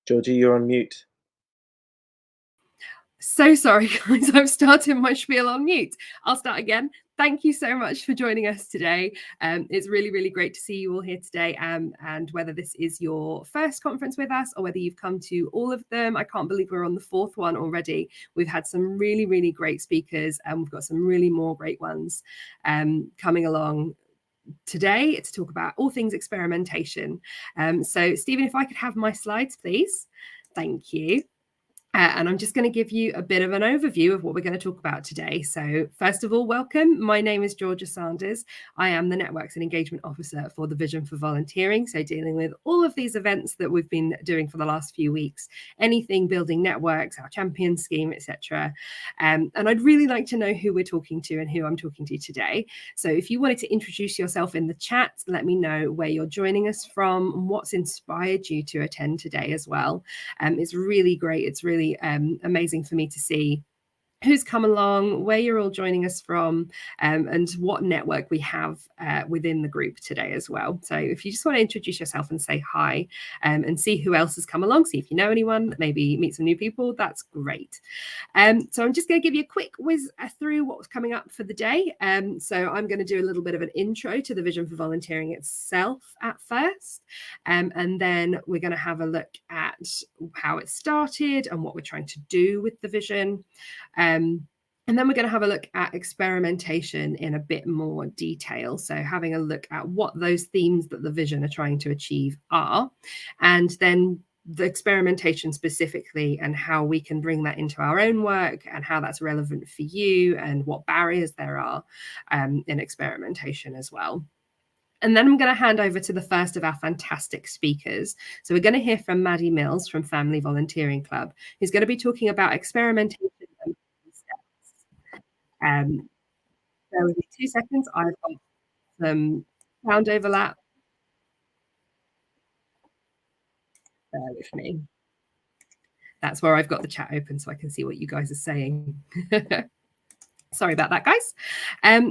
Georgie, you're on mute. So sorry, guys, I've started my spiel on mute. I'll start again. Thank you so much for joining us today. It's really, really great to see you all here today. And whether this is your first conference with us or whether you've come to all of them, I can't believe we're on the fourth one already. We've had some really, really great speakers, and we've got some really more great ones coming along today to talk about all things experimentation. So Stephen, if I could have my slides, please. Thank you. And I'm just going to give you a bit of an overview of what we're going to talk about today. So first of all, welcome. My name is Georgia Sanders. I am the Networks and Engagement Officer for the Vision for Volunteering. So dealing with all of these events that we've been doing for the last few weeks, anything building networks, our champion scheme, etc. And I'd really like to know who we're talking to and who I'm talking to today. So if you wanted to introduce yourself in the chat, let me know where you're joining us from and what's inspired you to attend today as well. It's really great. It's really amazing for me to see who's come along, where you're all joining us from, and what network we have within the group today as well. So if you just want to introduce yourself and say hi, and see who else has come along, see if you know anyone, maybe meet some new people, that's great. So I'm just going to give you a quick whiz through what's coming up for the day. So I'm going to do a little bit of an intro to the Vision for Volunteering itself at first, and then we're going to have a look at how it started and what we're trying to do with the vision. And then we're going to have a look at experimentation in a bit more detail. So having a look at what those themes that the vision are trying to achieve are, and then the experimentation specifically and how we can bring that into our own work and how that's relevant for you and what barriers there are in experimentation as well. And then I'm going to hand over to the first of our fantastic speakers. So we're going to hear from Maddy Mills from Family Volunteering Club, who's going to be talking about experimentation. Bear with me 2 seconds. I've got some sound overlap. Bear with me. That's where I've got the chat open so I can see what you guys are saying. Sorry about that, guys.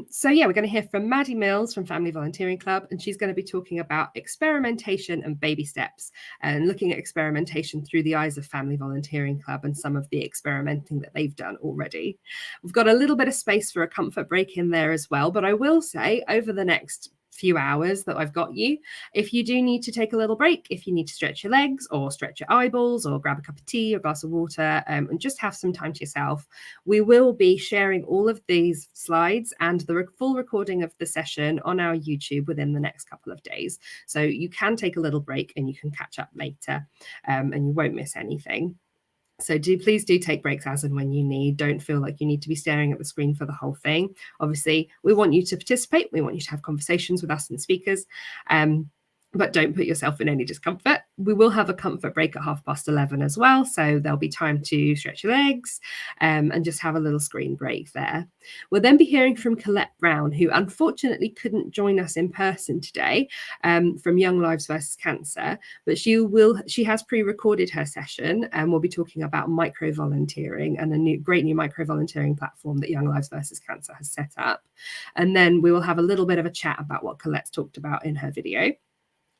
So yeah, we're going to hear from Maddy Mills from Family Volunteering Club, and she's going to be talking about experimentation and baby steps and looking at experimentation through the eyes of Family Volunteering Club and some of the experimenting that they've done already. We've got a little bit of space for a comfort break in there as well, but I will say over the next few hours that I've got you, if you do need to take a little break, if you need to stretch your legs or stretch your eyeballs or grab a cup of tea or a glass of water, and just have some time to yourself, we will be sharing all of these slides and the full recording of the session on our YouTube within the next couple of days. So you can take a little break and you can catch up later, and you won't miss anything. So please do take breaks as and when you need. Don't feel like you need to be staring at the screen for the whole thing. Obviously, we want you to participate. We want you to have conversations with us and speakers. But don't put yourself in any discomfort. We will have a comfort break at 11:30 as well. So there'll be time to stretch your legs and just have a little screen break there. We'll then be hearing from Collette Brown, who unfortunately couldn't join us in person today from Young Lives vs. Cancer, but she has pre-recorded her session and we'll be talking about micro-volunteering and a great new micro-volunteering platform that Young Lives vs. Cancer has set up. And then we will have a little bit of a chat about what Colette's talked about in her video.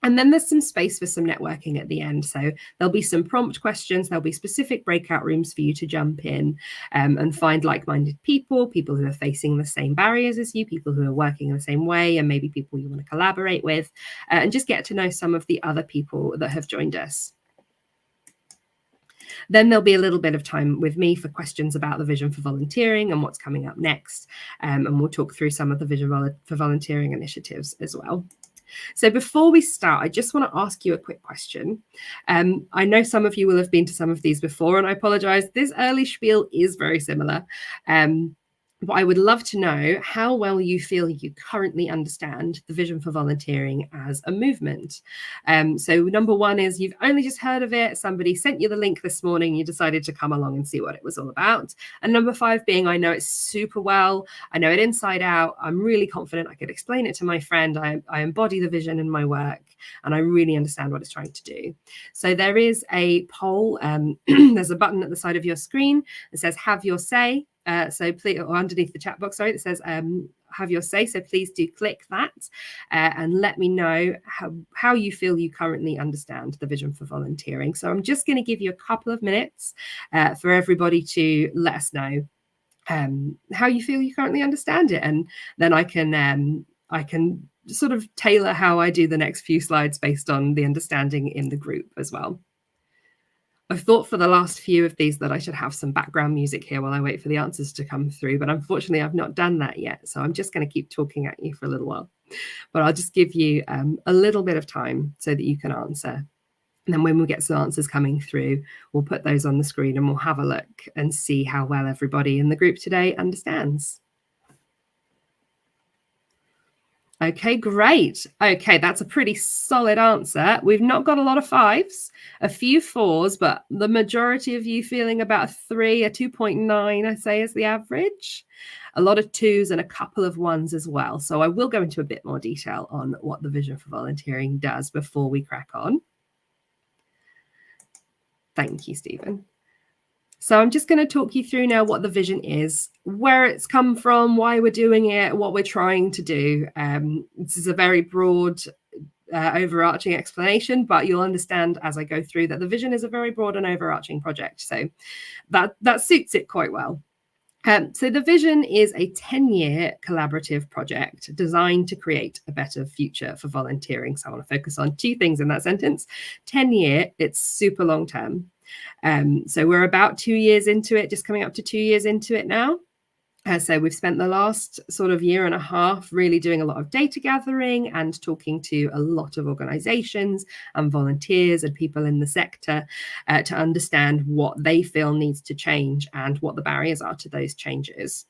And then there's some space for some networking at the end. So there'll be some prompt questions. There'll be specific breakout rooms for you to jump in and find like-minded people who are facing the same barriers as you, people who are working in the same way, and maybe people you want to collaborate with, and just get to know some of the other people that have joined us. Then there'll be a little bit of time with me for questions about the Vision for Volunteering and what's coming up next. And we'll talk through some of the Vision for Volunteering initiatives as well. So before we start, I just want to ask you a quick question. I know some of you will have been to some of these before, and I apologize. This early spiel is very similar. But I would love to know how well you feel you currently understand the Vision for Volunteering as a movement. So number one is you've only just heard of it. Somebody sent you the link this morning. You decided to come along and see what it was all about. And number five being, I know it super well. I know it inside out. I'm really confident I could explain it to my friend. I embody the vision in my work, and I really understand what it's trying to do. So there is a poll. There's a button at the side of your screen that says, have your say. So please, or underneath the chat box, sorry, that says have your say. So please do click that and let me know how you feel you currently understand the vision for volunteering. So I'm just going to give you a couple of minutes for everybody to let us know how you feel you currently understand it, and then I can sort of tailor how I do the next few slides based on the understanding in the group as well. I've thought for the last few of these that I should have some background music here while I wait for the answers to come through, but unfortunately I've not done that yet. So I'm just going to keep talking at you for a little while, but I'll just give you a little bit of time so that you can answer. And then when we get some answers coming through, we'll put those on the screen and we'll have a look and see how well everybody in the group today understands. Okay, great. Okay, that's a pretty solid answer. We've not got a lot of 5s, a few 4s, but the majority of you feeling about a 3, a 2.9, I'd say is the average. A lot of 2s and a couple of 1s as well. So I will go into a bit more detail on what the Vision for Volunteering does before we crack on. Thank you, Stephen. So I'm just going to talk you through now what the vision is, where it's come from, why we're doing it, what we're trying to do. This is a very broad, overarching explanation, but you'll understand as I go through that the vision is a very broad and overarching project. So that suits it quite well. So the vision is a 10-year collaborative project designed to create a better future for volunteering. So I want to focus on 2 things in that sentence. 10-year, it's super long term. So we're about 2 years into it, just coming up to 2 years into it now. So we've spent the last sort of year and a half really doing a lot of data gathering and talking to a lot of organizations and volunteers and people in the sector to understand what they feel needs to change and what the barriers are to those changes.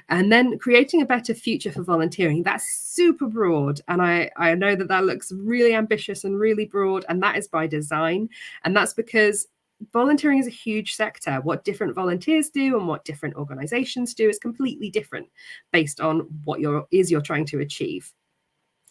And then creating a better future for volunteering, that's super broad. And I know that looks really ambitious and really broad, and that is by design. And that's because volunteering is a huge sector. What different volunteers do and what different organizations do is completely different based on what you're trying to achieve.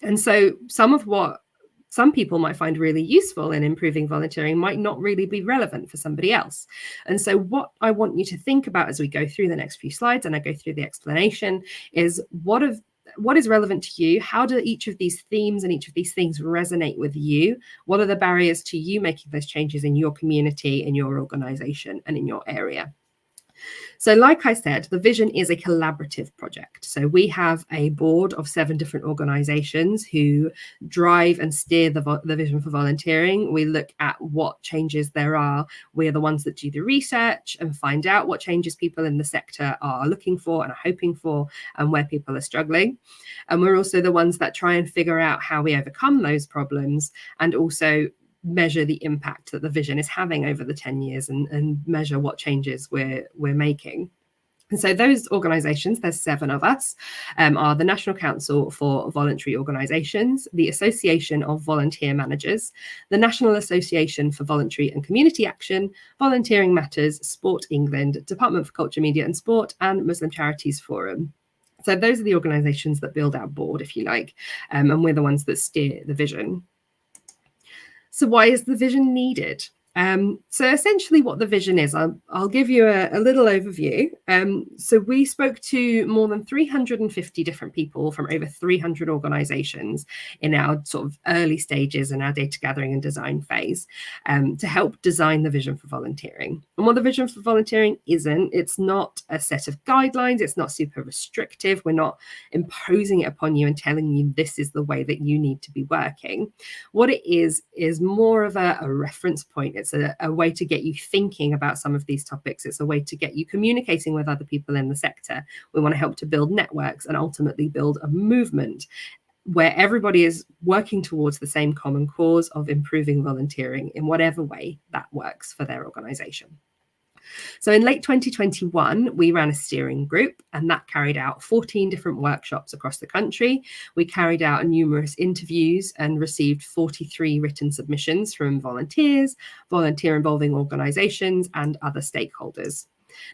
And so some of what some people might find really useful in improving volunteering might not really be relevant for somebody else. And so what I want you to think about as we go through the next few slides and I go through the explanation is what is relevant to you? How do each of these themes and each of these things resonate with you? What are the barriers to you making those changes in your community, in your organization, and in your area? So like I said, the vision is a collaborative project. So we have a board of 7 different organizations who drive and steer the vision for volunteering. We look at what changes there are. We're the ones that do the research and find out what changes people in the sector are looking for and are hoping for and where people are struggling. And we're also the ones that try and figure out how we overcome those problems and also measure the impact that the vision is having over the 10 years and measure what changes we're making. And so those organisations, there's 7 of us, are the National Council for Voluntary Organisations, the Association of Volunteer Managers, the National Association for Voluntary and Community Action, Volunteering Matters, Sport England, Department for Culture, Media and Sport, and Muslim Charities Forum. So those are the organisations that build our board, if you like, and we're the ones that steer the vision. So why is the vision needed? So essentially what the vision is, I'll give you a little overview. So we spoke to more than 350 different people from over 300 organizations in our sort of early stages in our data gathering and design phase to help design the vision for volunteering. And what the vision for volunteering isn't, it's not a set of guidelines, it's not super restrictive, we're not imposing it upon you and telling you this is the way that you need to be working. What it is more of a reference point. It's a way to get you thinking about some of these topics. It's a way to get you communicating with other people in the sector. We want to help to build networks and ultimately build a movement where everybody is working towards the same common cause of improving volunteering in whatever way that works for their organization. So in late 2021, we ran a steering group and that carried out 14 different workshops across the country. We carried out numerous interviews and received 43 written submissions from volunteers, volunteer involving organizations and other stakeholders.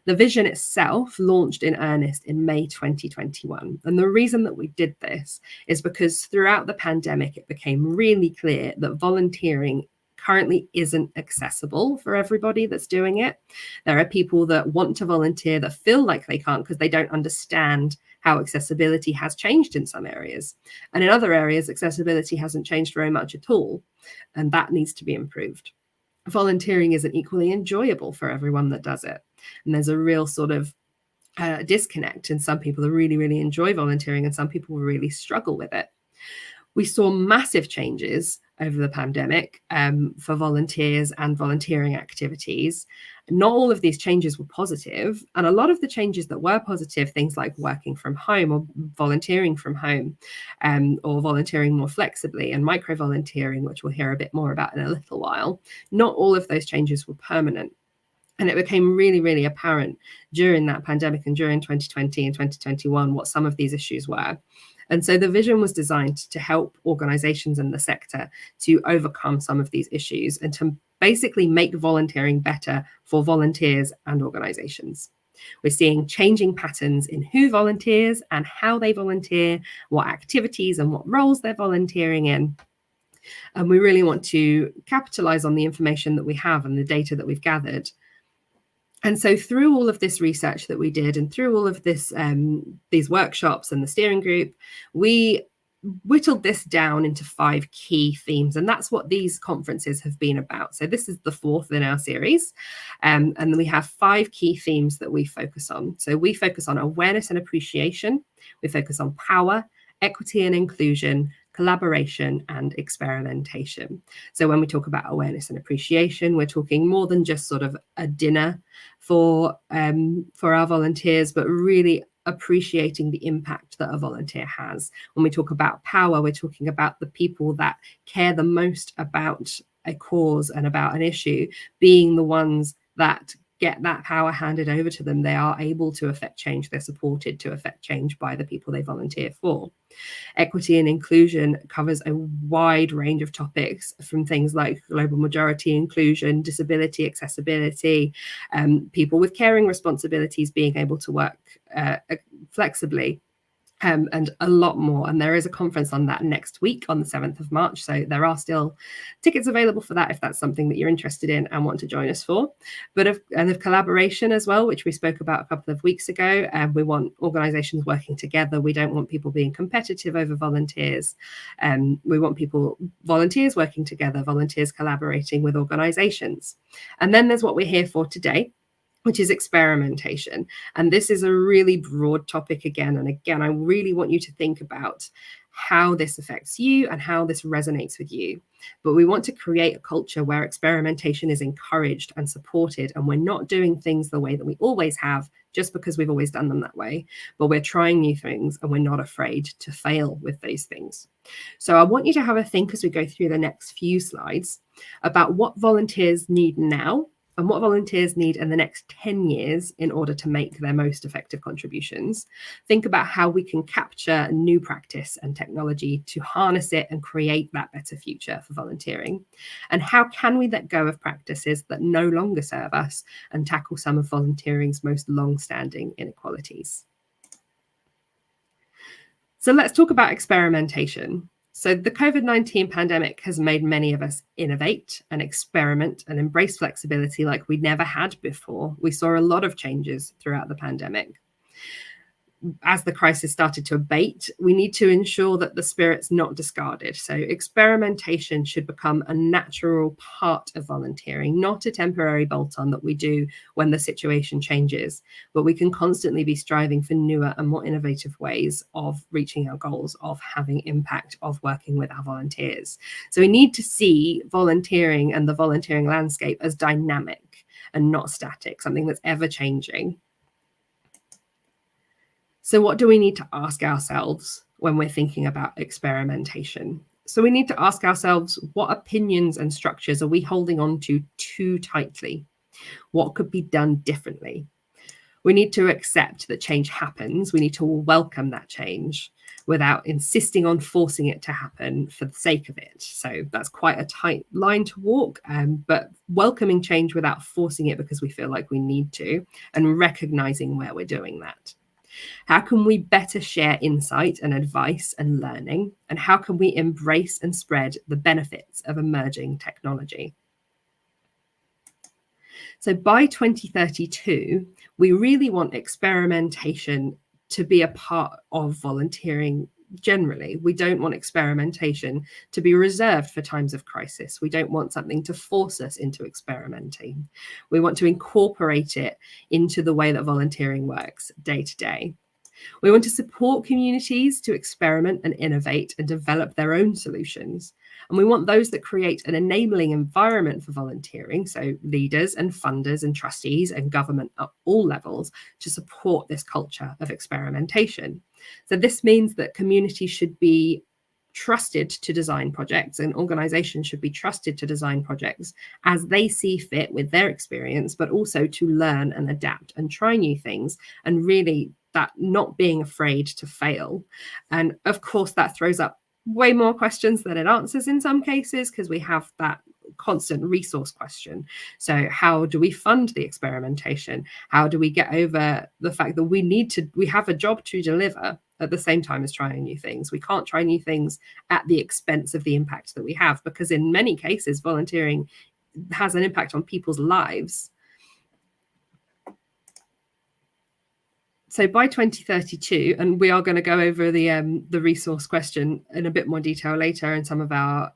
The vision itself launched in earnest in May 2021. And the reason that we did this is because throughout the pandemic, it became really clear that volunteering currently isn't accessible for everybody that's doing it. There are people that want to volunteer that feel like they can't because they don't understand how accessibility has changed in some areas. And in other areas, accessibility hasn't changed very much at all. And that needs to be improved. Volunteering isn't equally enjoyable for everyone that does it. And there's a real sort of disconnect. And some people really, really enjoy volunteering, and some people really struggle with it. We saw massive changes over the pandemic for volunteers and volunteering activities. Not all of these changes were positive, and a lot of the changes that were positive, things like working from home or volunteering from home, or volunteering more flexibly, and micro-volunteering, which we'll hear a bit more about in a little while, not all of those changes were permanent. And it became really, really apparent during that pandemic and during 2020 and 2021 what some of these issues were. And so the vision was designed to help organizations in the sector to overcome some of these issues and to basically make volunteering better for volunteers and organizations. We're seeing changing patterns in who volunteers and how they volunteer, what activities and what roles they're volunteering in. And we really want to capitalize on the information that we have and the data that we've gathered. And so through all of this research that we did, and through all of this, these workshops and the steering group, we whittled this down into 5 key themes. And that's what these conferences have been about. So this is the 4th in our series. And then we have 5 key themes that we focus on. So we focus on awareness and appreciation. We focus on power, equity and inclusion, collaboration, and experimentation. So when we talk about awareness and appreciation, we're talking more than just sort of a dinner for our volunteers, but really appreciating the impact that a volunteer has. When we talk about power, we're talking about the people that care the most about a cause and about an issue being the ones that get that power handed over to them. They are able to affect change. They're supported to affect change by the people they volunteer for. Equity and inclusion covers a wide range of topics, from things like global majority inclusion, disability accessibility, people with caring responsibilities being able to work flexibly, and a lot more. And there is a conference on that next week on the 7th of March. So there are still tickets available for that if that's something that you're interested in and want to join us for. But of collaboration as well, which we spoke about a couple of weeks ago. We want organizations working together. We don't want people being competitive over volunteers. We want volunteers working together, volunteers collaborating with organizations. And then there's what we're here for today, which is experimentation. And this is a really broad topic again. And again, I really want you to think about how this affects you and how this resonates with you. But we want to create a culture where experimentation is encouraged and supported, and we're not doing things the way that we always have just because we've always done them that way, but we're trying new things and we're not afraid to fail with those things. So I want you to have a think as we go through the next few slides about what volunteers need now and what volunteers need in the next 10 years in order to make their most effective contributions. Think about how we can capture new practice and technology to harness it and create that better future for volunteering. And how can we let go of practices that no longer serve us and tackle some of volunteering's most long-standing inequalities? So let's talk about experimentation. So the COVID-19 pandemic has made many of us innovate and experiment and embrace flexibility like we never had before. We saw a lot of changes throughout the pandemic. As the crisis started to abate, we need to ensure that the spirit's not discarded. So experimentation should become a natural part of volunteering, not a temporary bolt-on that we do when the situation changes, but we can constantly be striving for newer and more innovative ways of reaching our goals, of having impact, of working with our volunteers. So we need to see volunteering and the volunteering landscape as dynamic and not static, something that's ever changing. So what do we need to ask ourselves when we're thinking about experimentation? So we need to ask ourselves, what opinions and structures are we holding on to too tightly? What could be done differently? We need to accept that change happens. We need to welcome that change without insisting on forcing it to happen for the sake of it. So that's quite a tight line to walk, but welcoming change without forcing it because we feel like we need to, and recognizing where we're doing that. How can we better share insight and advice and learning? And how can we embrace and spread the benefits of emerging technology? So by 2032, we really want experimentation to be a part of volunteering generally. We don't want experimentation to be reserved for times of crisis. We don't want something to force us into experimenting. We want to incorporate it into the way that volunteering works day to day. We want to support communities to experiment and innovate and develop their own solutions. And we want those that create an enabling environment for volunteering, so leaders and funders and trustees and government at all levels, to support this culture of experimentation. So this means that communities should be trusted to design projects, and organizations should be trusted to design projects as they see fit with their experience, but also to learn and adapt and try new things, and really that not being afraid to fail. And of course, that throws up way more questions than it answers in some cases, because we have that constant resource question. So how do we fund the experimentation? How do we get over the fact that we have a job to deliver at the same time as trying new things? We can't try new things at the expense of the impact that we have, because in many cases, volunteering has an impact on people's lives. So by 2032, and we are going to go over the resource question in a bit more detail later, and some of our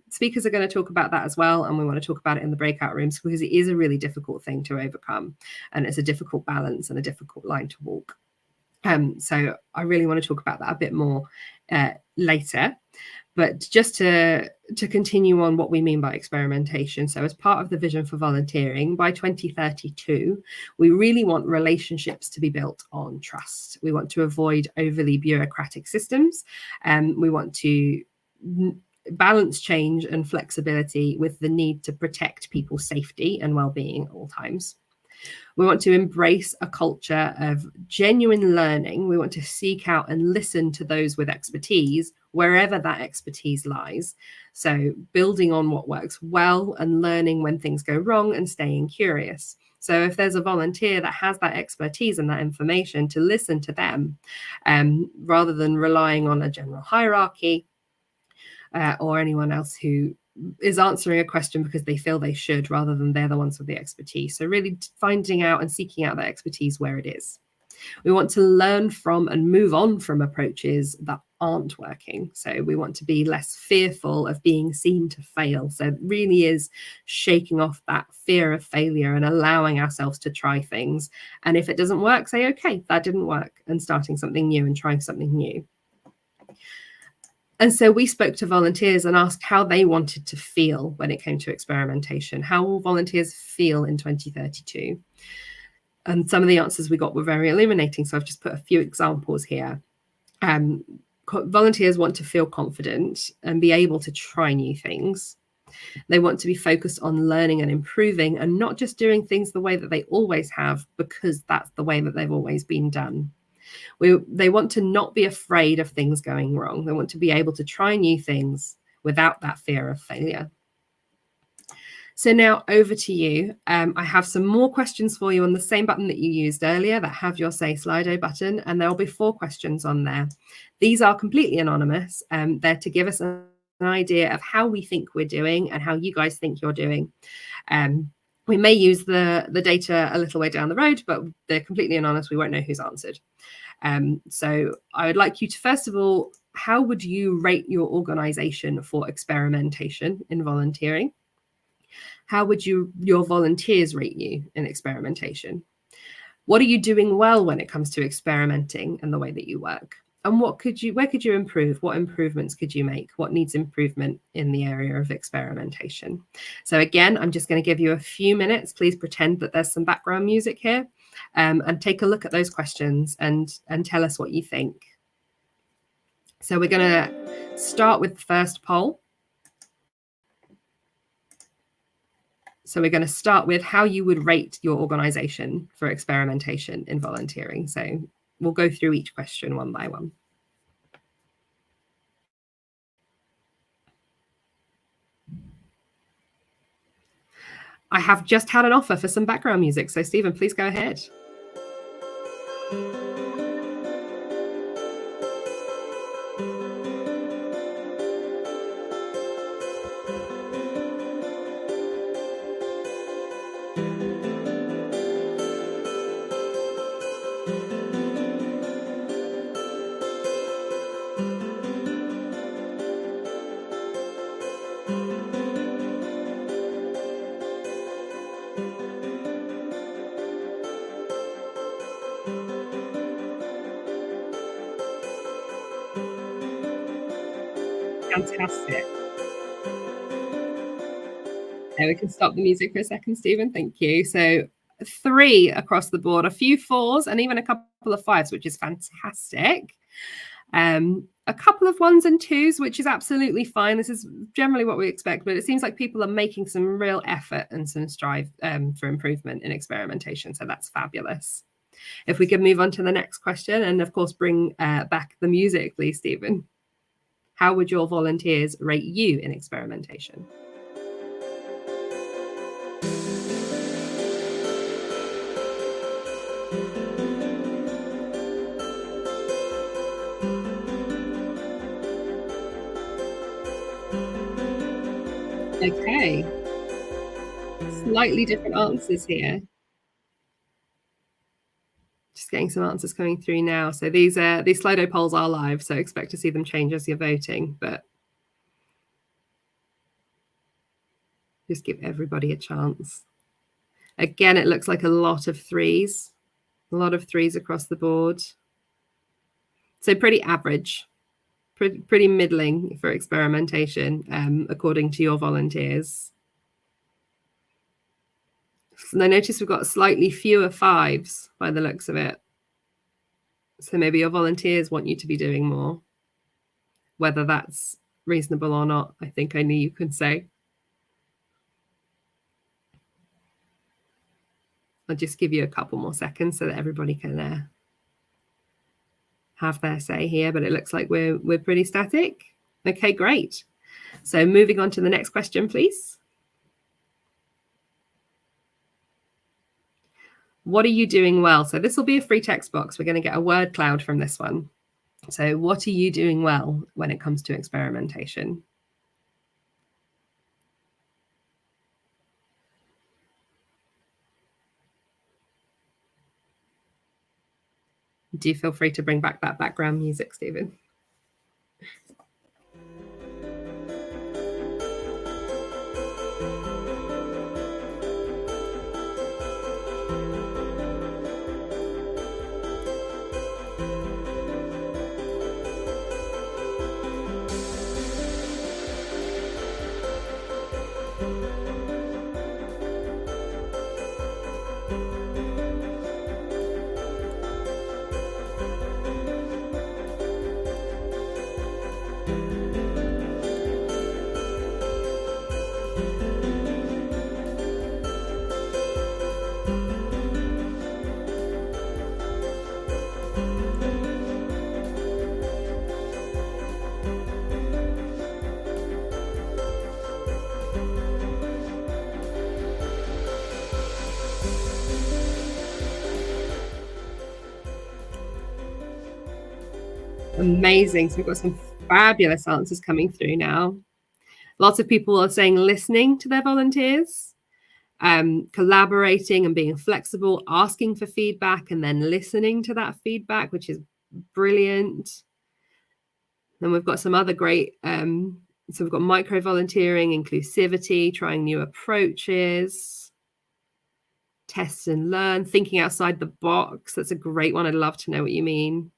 speakers are going to talk about that as well, and we want to talk about it in the breakout rooms, because it is a really difficult thing to overcome, and it's a difficult balance and a difficult line to walk. So I really want to talk about that a bit more later. But just to continue on what we mean by experimentation. So as part of the vision for volunteering, by 2032, we really want relationships to be built on trust. We want to avoid overly bureaucratic systems. We want to balance change and flexibility with the need to protect people's safety and well-being at all times. We want to embrace a culture of genuine learning. We want to seek out and listen to those with expertise, wherever that expertise lies. So building on what works well and learning when things go wrong and staying curious. So if there's a volunteer that has that expertise and that information, to listen to them rather than relying on a general hierarchy or anyone else who is answering a question because they feel they should, rather than they're the ones with the expertise. So really finding out and seeking out that expertise where it is. We want to learn from and move on from approaches that aren't working. So we want to be less fearful of being seen to fail. So it really is shaking off that fear of failure and allowing ourselves to try things. And if it doesn't work, say, okay, that didn't work, and starting something new and trying something new. And so we spoke to volunteers and asked how they wanted to feel when it came to experimentation. How will volunteers feel in 2032? And some of the answers we got were very illuminating. So I've just put a few examples here. Volunteers want to feel confident and be able to try new things. They want to be focused on learning and improving, and not just doing things the way that they always have, because that's the way that they've always been done. They want to not be afraid of things going wrong. They want to be able to try new things without that fear of failure. So now over to you. I have some more questions for you on the same button that you used earlier, that have your Say Slido button, and there'll be 4 questions on there. These are completely anonymous. They're to give us an idea of how we think we're doing and how you guys think you're doing. We may use the data a little way down the road, but they're completely anonymous. We won't know who's answered. So I would like you to, first of all, how would you rate your organization for experimentation in volunteering? How would your volunteers rate you in experimentation? What are you doing well when it comes to experimenting and the way that you work? And where could you improve? What improvements could you make? What needs improvement in the area of experimentation? So again, I'm just going to give you a few minutes. Please pretend that there's some background music here, and take a look at those questions and tell us what you think. So we're going to start with the first poll. So we're going to start with how you would rate your organization for experimentation in volunteering. So we'll go through each question one by one. I have just had an offer for some background music. So Stephen, please go ahead. Fantastic. There, we can stop the music for a second, Stephen. Thank you. So 3 across the board, a few 4s and even a couple of 5s, which is fantastic. A couple of 1s and 2s, which is absolutely fine. This is generally what we expect, but it seems like people are making some real effort and some strive for improvement in experimentation. So that's fabulous. If we could move on to the next question, and of course, bring back the music, please, Stephen. How would your volunteers rate you in experimentation? Okay, slightly different answers here. Just getting some answers coming through now. So these Slido polls are live, so expect to see them change as you're voting, but just give everybody a chance. Again, it looks like a lot of 3s, across the board. So pretty average, pretty middling for experimentation, according to your volunteers. And I notice we've got slightly fewer 5s by the looks of it. So maybe your volunteers want you to be doing more. Whether that's reasonable or not, I think only you can say. I'll just give you a couple more seconds so that everybody can have their say here, but it looks like we're pretty static. Okay, great. So moving on to the next question, please. What are you doing well? So this will be a free text box. We're going to get a word cloud from this one. So what are you doing well when it comes to experimentation? Do feel free to bring back that background music, Stephen. Amazing. So we've got some fabulous answers coming through now. Lots of people are saying listening to their volunteers, collaborating and being flexible, asking for feedback and then listening to that feedback, which is brilliant. Then we've got some other great, so we've got micro volunteering, inclusivity, trying new approaches, test and learn, thinking outside the box. That's a great one. I'd love to know what you mean.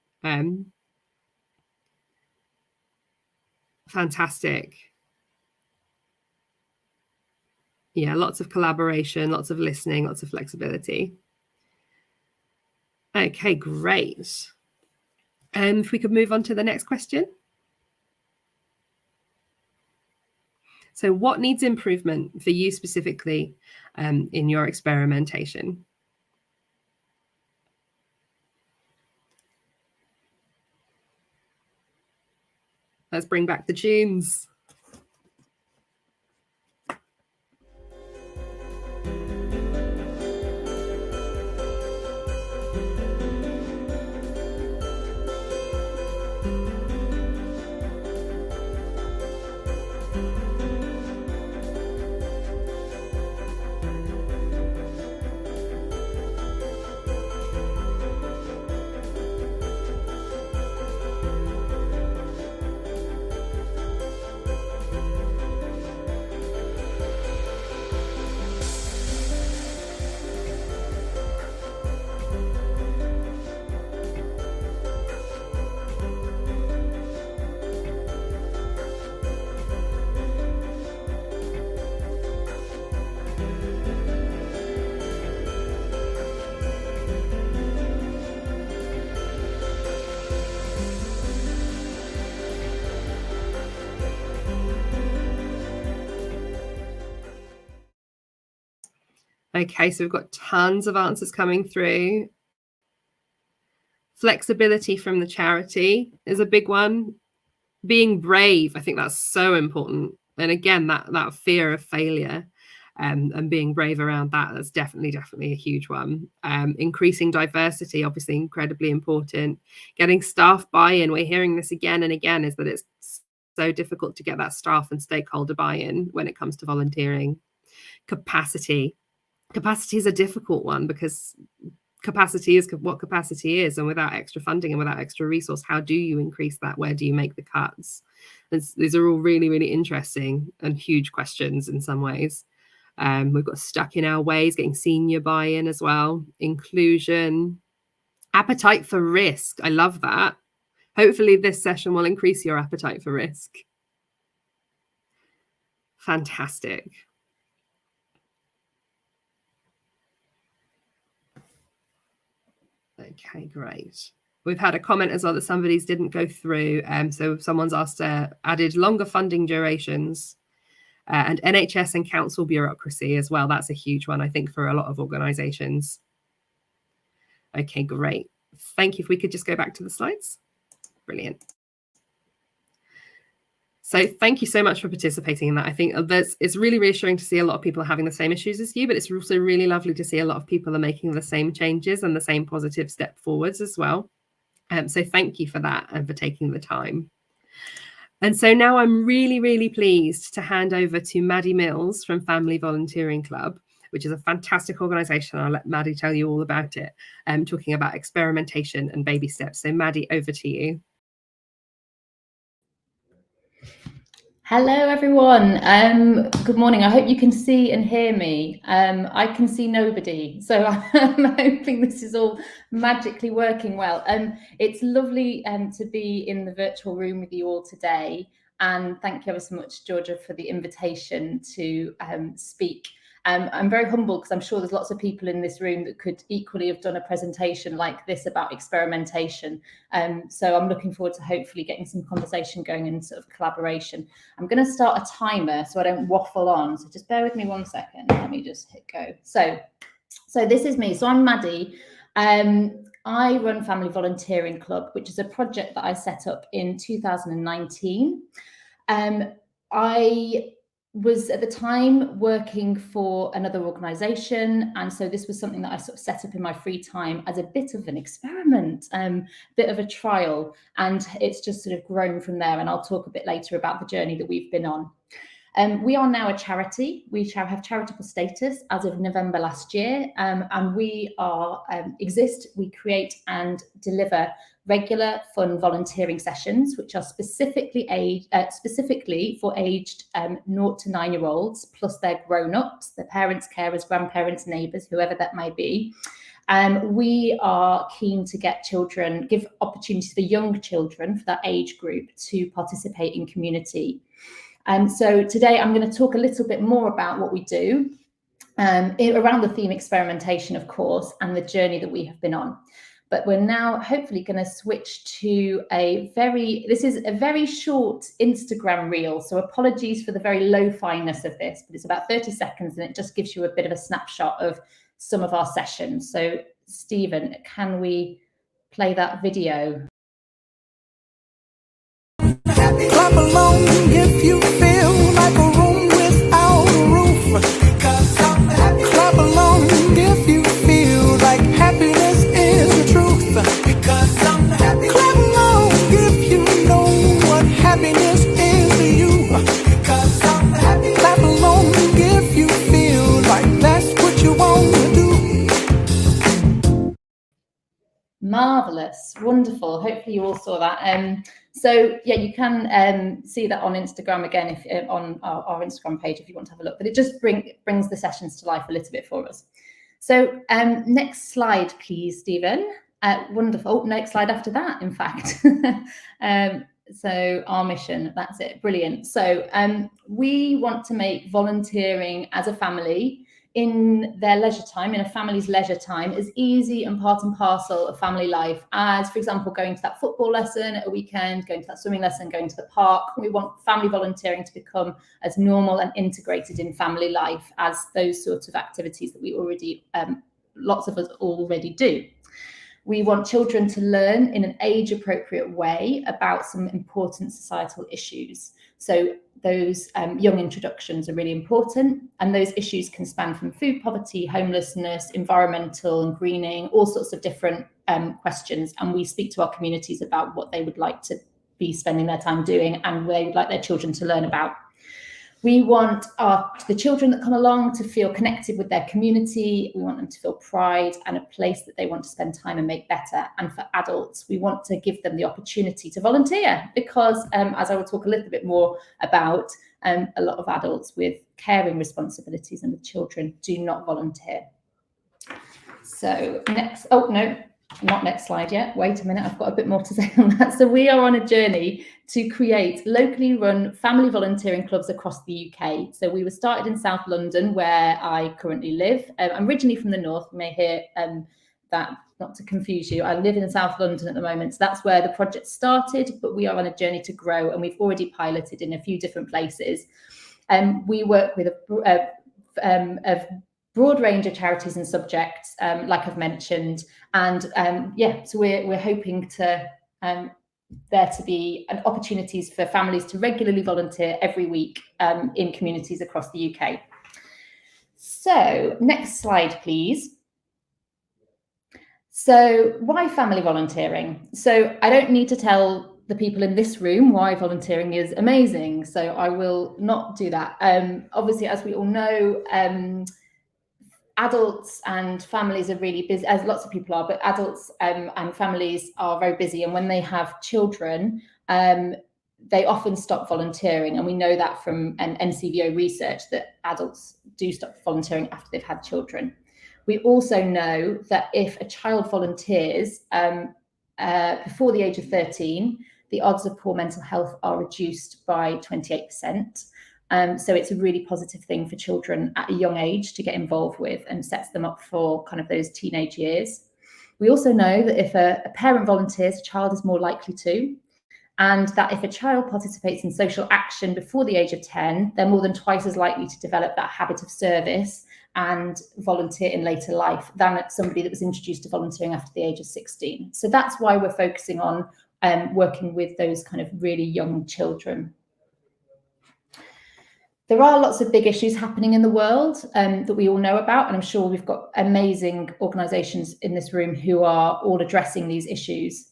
Fantastic. Yeah, lots of collaboration, lots of listening, lots of flexibility. Okay, great. If we could move on to the next question. So what needs improvement for you specifically in your experimentation? Let's bring back the tunes. Okay, so we've got tons of answers coming through. Flexibility from the charity is a big one. Being brave, I think that's so important. And again, that fear of failure, and being brave around that's definitely a huge one. Increasing diversity, obviously incredibly important. Getting staff buy-in, we're hearing this again and again, is that it's so difficult to get that staff and stakeholder buy-in when it comes to volunteering. Capacity is a difficult one, because capacity is what capacity is, and without extra funding and without extra resource, how do you increase that? Where do you make the cuts? These are all really, really interesting and huge questions in some ways. We've got stuck in our ways, getting senior buy-in as well. Inclusion, appetite for risk. I love that. Hopefully this session will increase your appetite for risk. Fantastic. Okay, great. We've had a comment as well that somebody's didn't go through. So someone's asked, added longer funding durations, and NHS and council bureaucracy as well. That's a huge one, I think, for a lot of organisations. Okay, great. Thank you. If we could just go back to the slides. Brilliant. So thank you so much for participating in that. I think it's really reassuring to see a lot of people are having the same issues as you, but it's also really lovely to see a lot of people are making the same changes and the same positive step forwards as well. So thank you for that and for taking the time. And so now I'm really, really pleased to hand over to Maddy Mills from Family Volunteering Club, which is a fantastic organisation. I'll let Maddy tell you all about it, talking about experimentation and baby steps. So Maddy, over to you. Hello, everyone. Good morning. I hope you can see and hear me. I can see nobody, so I'm hoping this is all magically working well. It's lovely to be in the virtual room with you all today, and thank you ever so much, Georgia, for the invitation to speak. I'm very humbled because I'm sure there's lots of people in this room that could equally have done a presentation like this about experimentation. So I'm looking forward to hopefully getting some conversation going and sort of collaboration. I'm going to start a timer so I don't waffle on. So just bear with me 1 second. Let me just hit go. So this is me. So I'm Maddy. I run Family Volunteering Club, which is a project that I set up in 2019. I was at the time working for another organisation, and so this was something that I sort of set up in my free time as a bit of an experiment, bit of a trial, and it's just sort of grown from there, and I'll talk a bit later about the journey that we've been on. We are now a charity. We have charitable status as of November last year, and we we create and deliver regular fun volunteering sessions, which are specifically for aged 0 to 9-year-olds, plus their grown-ups, their parents, carers, grandparents, neighbours, whoever that may be. We are keen to give opportunities for young children, for that age group, to participate in community. So today I'm going to talk a little bit more about what we do around the theme experimentation, of course, and the journey that we have been on. But we're now hopefully going to switch to this is a very short Instagram reel. So apologies for the very lo-fi-ness of this, but it's about 30 seconds and it just gives you a bit of a snapshot of some of our sessions. So Stephen, can we play that video? Clap along if you feel like a room without a roof. Clap along if you feel like happiness is the truth. Because I'm happy. Clap along if you know what happiness is to you. Because I'm happy. Clap along if you feel like that's what you want to do. Marvelous, wonderful. Hopefully you all saw that. So yeah, you can see that on Instagram again, if on our Instagram page, if you want to have a look. But it just brings the sessions to life a little bit for us. So next slide, please, Stephen. Wonderful. Oh, next slide after that, in fact. So our mission, that's it. Brilliant. So we want to make volunteering as a family in their leisure time, in a family's leisure time, as easy and part and parcel of family life as, for example, going to that football lesson at a weekend, going to that swimming lesson, going to the park. We want family volunteering to become as normal and integrated in family life as those sorts of activities that we already, lots of us already do. We want children to learn in an age-appropriate way about some important societal issues. So those young introductions are really important, and those issues can span from food poverty, homelessness, environmental and greening, all sorts of different questions. And we speak to our communities about what they would like to be spending their time doing and where they would like their children to learn about. We want the children that come along to feel connected with their community. We want them to feel pride and a place that they want to spend time and make better. And for adults, we want to give them the opportunity to volunteer because, as I will talk a little bit more about, a lot of adults with caring responsibilities and with children do not volunteer. So next, oh no, not next slide yet. Wait a minute, I've got a bit more to say on that. So we are on a journey to create locally run family volunteering clubs across the UK. So we were started in South London, where I currently live. I'm originally from the north. You may hear that, not to confuse you. I live in South London at the moment. So that's where the project started, but we are on a journey to grow, and we've already piloted in a few different places. We work with a broad range of charities and subjects, like I've mentioned, and yeah, so we're hoping to there to be opportunities for families to regularly volunteer every week in communities across the UK. So next slide, please. So why family volunteering? So I don't need to tell the people in this room why volunteering is amazing, so I will not do that. Obviously, as we all know, adults and families are really busy, as lots of people are, but adults and families are very busy. And when they have children, they often stop volunteering. And we know that from NCVO research that adults do stop volunteering after they've had children. We also know that if a child volunteers before the age of 13, the odds of poor mental health are reduced by 28%. So it's a really positive thing for children at a young age to get involved with, and sets them up for kind of those teenage years. We also know that if a parent volunteers, a child is more likely to, and that if a child participates in social action before the age of 10, they're more than twice as likely to develop that habit of service and volunteer in later life than somebody that was introduced to volunteering after the age of 16. So that's why we're focusing on working with those kind of really young children. There are lots of big issues happening in the world that we all know about, and I'm sure we've got amazing organisations in this room who are all addressing these issues.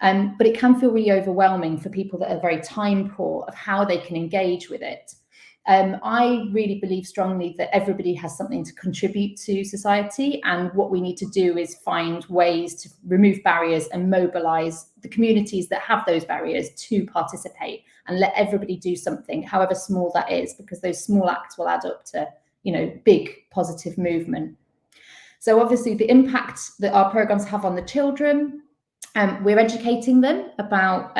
But it can feel really overwhelming for people that are very time poor of how they can engage with it. I really believe strongly that everybody has something to contribute to society, and what we need to do is find ways to remove barriers and mobilise the communities that have those barriers to participate, and let everybody do something, however small that is, because those small acts will add up to, you know, big positive movement. So obviously the impact that our programmes have on the children, we're educating them about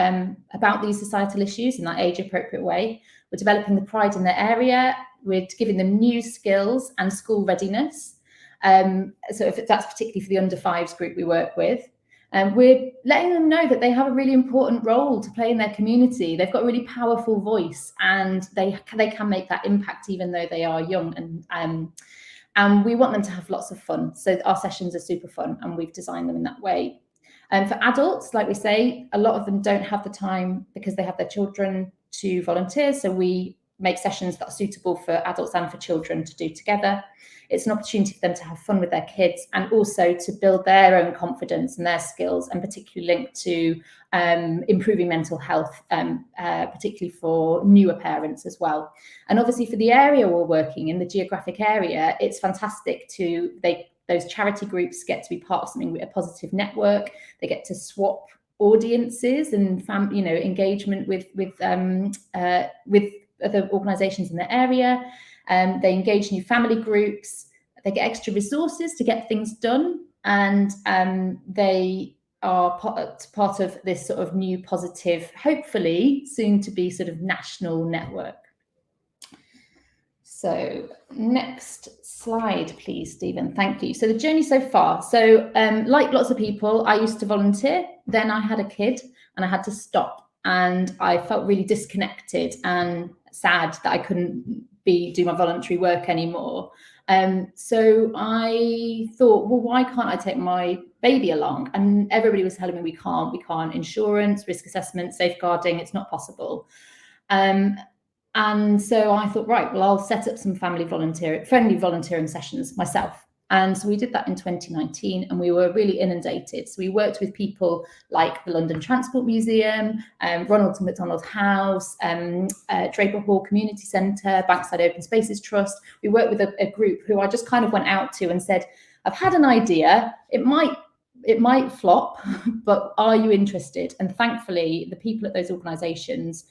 these societal issues in that age-appropriate way. We're developing the pride in their area. We're giving them new skills and school readiness. So if that's particularly for the under fives group we work with. We're letting them know that they have a really important role to play in their community. They've got a really powerful voice, and they can make that impact even though they are young. And we want them to have lots of fun. So our sessions are super fun, and we've designed them in that way. And for adults, like we say, a lot of them don't have the time because they have their children to volunteer. So we make sessions that are suitable for adults and for children to do together. It's an opportunity for them to have fun with their kids, and also to build their own confidence and their skills, and particularly linked to improving mental health, particularly for newer parents as well. And obviously for the area we're working in, the geographic area, it's fantastic those charity groups get to be part of something, a positive network. They get to swap audiences and engagement with other organisations in the area. They engage new family groups. They get extra resources to get things done, and they are part of this sort of new positive, hopefully soon to be sort of national network. So next slide, please, Stephen. Thank you. So the journey so far. So like lots of people, I used to volunteer. Then I had a kid and I had to stop. And I felt really disconnected and sad that I couldn't do my voluntary work anymore. So I thought, well, why can't I take my baby along? And everybody was telling me we can't. Insurance, risk assessment, safeguarding, it's not possible. And so I thought, right, well, I'll set up some friendly volunteering sessions myself. And so we did that in 2019, and we were really inundated. So we worked with people like the London Transport Museum, Ronald McDonald House, Draper Hall Community Centre, Bankside Open Spaces Trust. We worked with a group who I just kind of went out to and said, I've had an idea. It might flop, but are you interested? And thankfully, the people at those organisations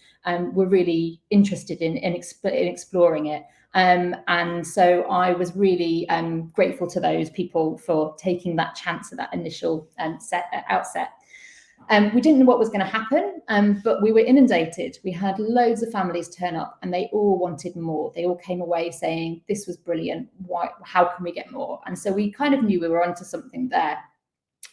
were really interested in exploring it. And so I was really grateful to those people for taking that chance at that initial outset. We didn't know what was going to happen, but we were inundated. We had loads of families turn up and they all wanted more. They all came away saying, this was brilliant. How can we get more? And so we kind of knew we were onto something there.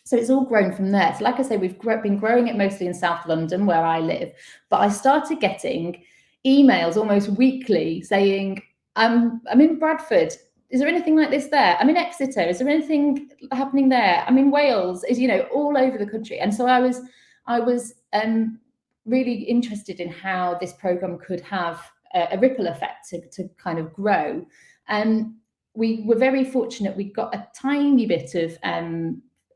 So it's all grown from there. So like I say, we've been growing it mostly in South London where I live, but I started getting emails almost weekly saying, I'm in Bradford. Is there anything like this there? I'm in Exeter. Is there anything happening there? I'm in Wales. Is, all over the country. And so I was really interested in how this programme could have a ripple effect to kind of grow. We were very fortunate. We got a tiny bit of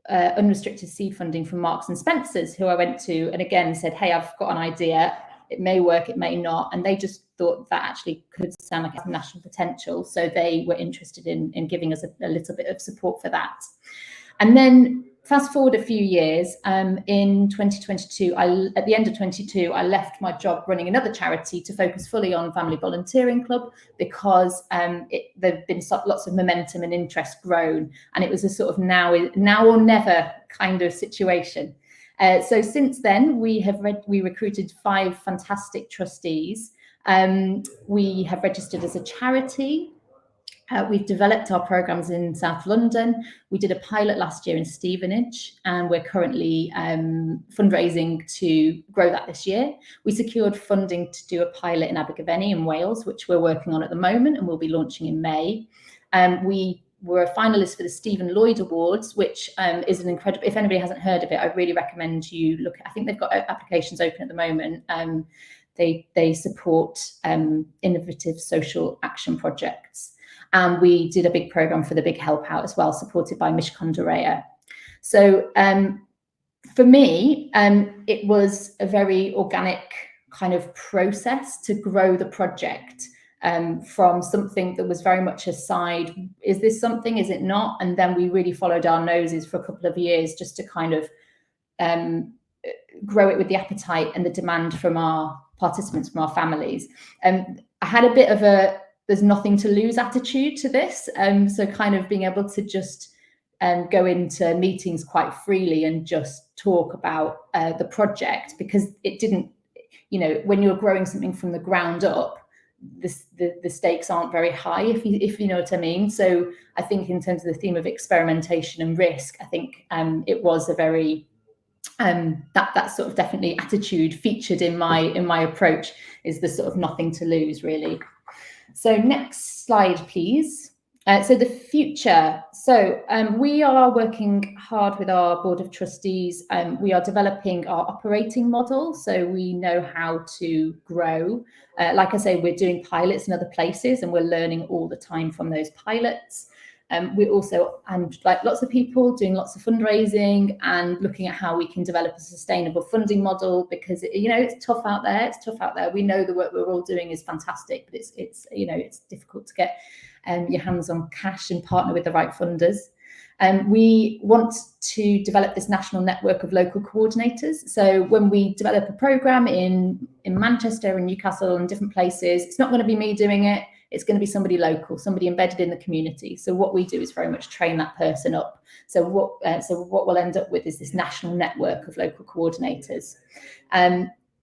unrestricted seed funding from Marks and Spencer's, who I went to and again said, hey, I've got an idea. It may work, it may not. And they just thought that actually could sound like a national potential. So they were interested in giving us a little bit of support for that. And then fast forward a few years, in 2022, at the end of 22, I left my job running another charity to focus fully on Family Volunteering Club because there'd been lots of momentum and interest grown. And it was a sort of now or never kind of situation. So since then, we recruited 5 fantastic trustees. We have registered as a charity. We've developed our programmes in South London. We did a pilot last year in Stevenage, and we're currently fundraising to grow that this year. We secured funding to do a pilot in Abergavenny in Wales, which we're working on at the moment, and we'll be launching in May. We were a finalist for the Stephen Lloyd Awards, which is an incredible, if anybody hasn't heard of it, I really recommend you look at, I think they've got applications open at the moment. They support innovative social action projects. And we did a big programme for the Big Help Out as well, supported by Mishkondareya. So for me, it was a very organic kind of process to grow the project. From something that was very much a side, is this something, is it not? And then we really followed our noses for a couple of years just to kind of grow it with the appetite and the demand from our participants, from our families. I had a bit of a there's nothing to lose attitude to this. So kind of being able to just go into meetings quite freely and just talk about the project, because it didn't, when you're growing something from the ground up, the stakes aren't very high, if you know what I mean. So I think in terms of the theme of experimentation and risk, I think it was a very that sort of definitely attitude featured in my approach, is the sort of nothing to lose, really. So next slide, please. So the future. So we are working hard with our board of trustees. We are developing our operating model, so we know how to grow. Like I say, we're doing pilots in other places and we're learning all the time from those pilots. We're also, and like lots of people, doing lots of fundraising and looking at how we can develop a sustainable funding model, because it's tough out there. It's tough out there. We know the work we're all doing is fantastic, but it's difficult to get your hands on cash and partner with the right funders. We want to develop this national network of local coordinators. So when we develop a programme in Manchester and Newcastle and different places, it's not going to be me doing it. It's going to be somebody local, somebody embedded in the community. So what we do is very much train that person up. So what we'll end up with is this national network of local coordinators.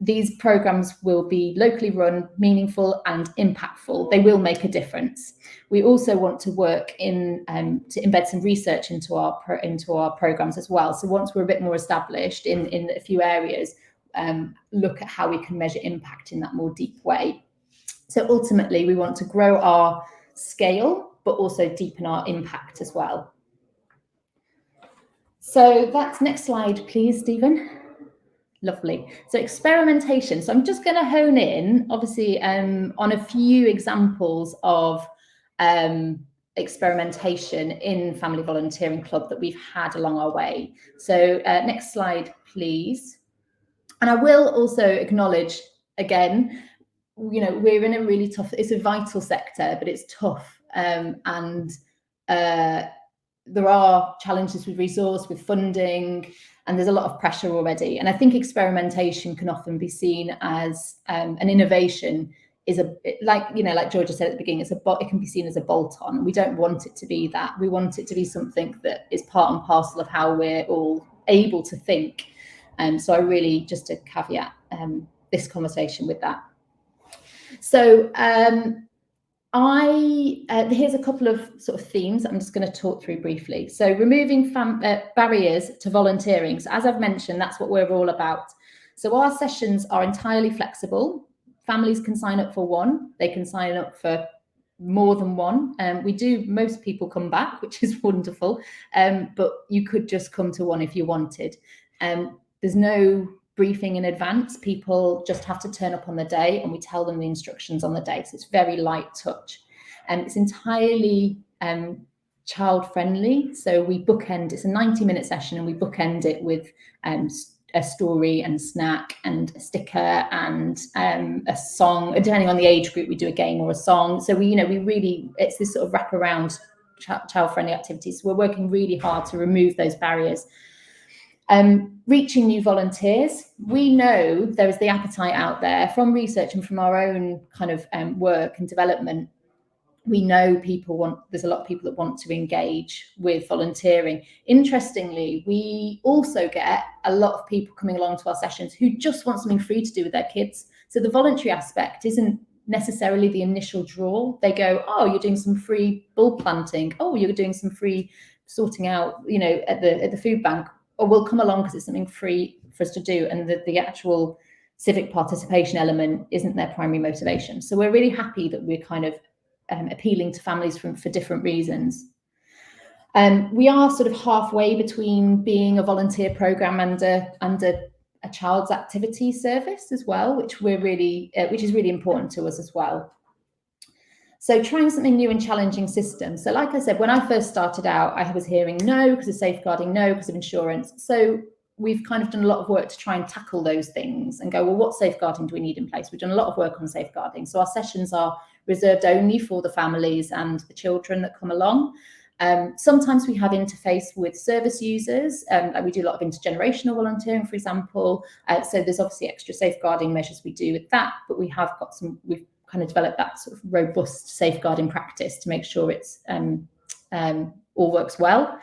these programs will be locally run, meaningful and impactful. They will make a difference. We also want to work in to embed some research into our programs as well. So once we're a bit more established in a few areas, look at how we can measure impact in that more deep way. So ultimately, we want to grow our scale, but also deepen our impact as well. So that's next slide, please, Stephen. Lovely. So experimentation. So I'm just going to hone in, obviously, on a few examples of experimentation in Family Volunteering Club that we've had along our way. So next slide, please. And I will also acknowledge, again, you know, we're in a really tough, it's a vital sector, but it's tough. There are challenges with resource, with funding, and there's a lot of pressure already. And I think experimentation can often be seen as an innovation is like Georgia said at the beginning, it can be seen as a bolt-on. We don't want it to be that. We want it to be something that is part and parcel of how we're all able to think. So I really, just to caveat this conversation with that. So here's a couple of sort of themes I'm just going to talk through briefly. So removing barriers to volunteering. So as I've mentioned, that's what we're all about. So our sessions are entirely flexible. Families can sign up for one. They can sign up for more than one. Most people come back, which is wonderful. But you could just come to one if you wanted. There's no briefing in advance. People just have to turn up on the day and we tell them the instructions on the day. So it's very light touch. And it's entirely child friendly. So we bookend, it's a 90-minute session and we bookend it with a story and snack and a sticker and a song. Depending on the age group, we do a game or a song. So it's this sort of wraparound child friendly activities. So we're working really hard to remove those barriers. Reaching new volunteers. We know there is the appetite out there from research and from our own kind of work and development. We know there's a lot of people that want to engage with volunteering. Interestingly, we also get a lot of people coming along to our sessions who just want something free to do with their kids. So the voluntary aspect isn't necessarily the initial draw. They go, oh, you're doing some free bulb planting. Oh, you're doing some free sorting out, at the food bank. Or we'll come along because it's something free for us to do, and the actual civic participation element isn't their primary motivation. So we're really happy that we're kind of appealing to families for different reasons. We are sort of halfway between being a volunteer program and a child's activity service as well, which is really important to us as well. So trying something new and challenging systems. So like I said, when I first started out, I was hearing no because of safeguarding, no because of insurance. So we've kind of done a lot of work to try and tackle those things and go, well, what safeguarding do we need in place? We've done a lot of work on safeguarding. So our sessions are reserved only for the families and the children that come along. Sometimes we have interface with service users. Like we do a lot of intergenerational volunteering, for example. So there's obviously extra safeguarding measures we do with that, but we've kind of developed that sort of robust safeguarding practice to make sure it's all works well.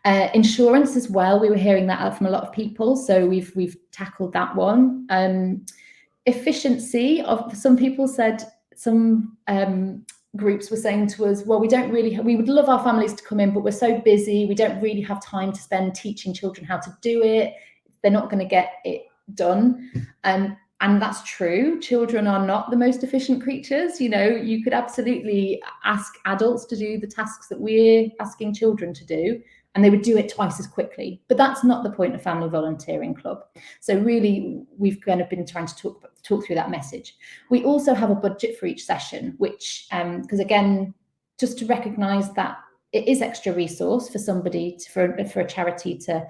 Insurance as well, we were hearing that out from a lot of people, so we've tackled that one. Efficiency of some people said, some groups were saying to us, well, we would love our families to come in, but we're so busy, we don't really have time to spend teaching children how to do it. They're not going to get it done. And that's true. Children are not the most efficient creatures. You could absolutely ask adults to do the tasks that we're asking children to do, and they would do it twice as quickly. But that's not the point of Family Volunteering Club. So really, we've kind of been trying to talk through that message. We also have a budget for each session, which, because again, just to recognise that it is extra resource for somebody, for a charity to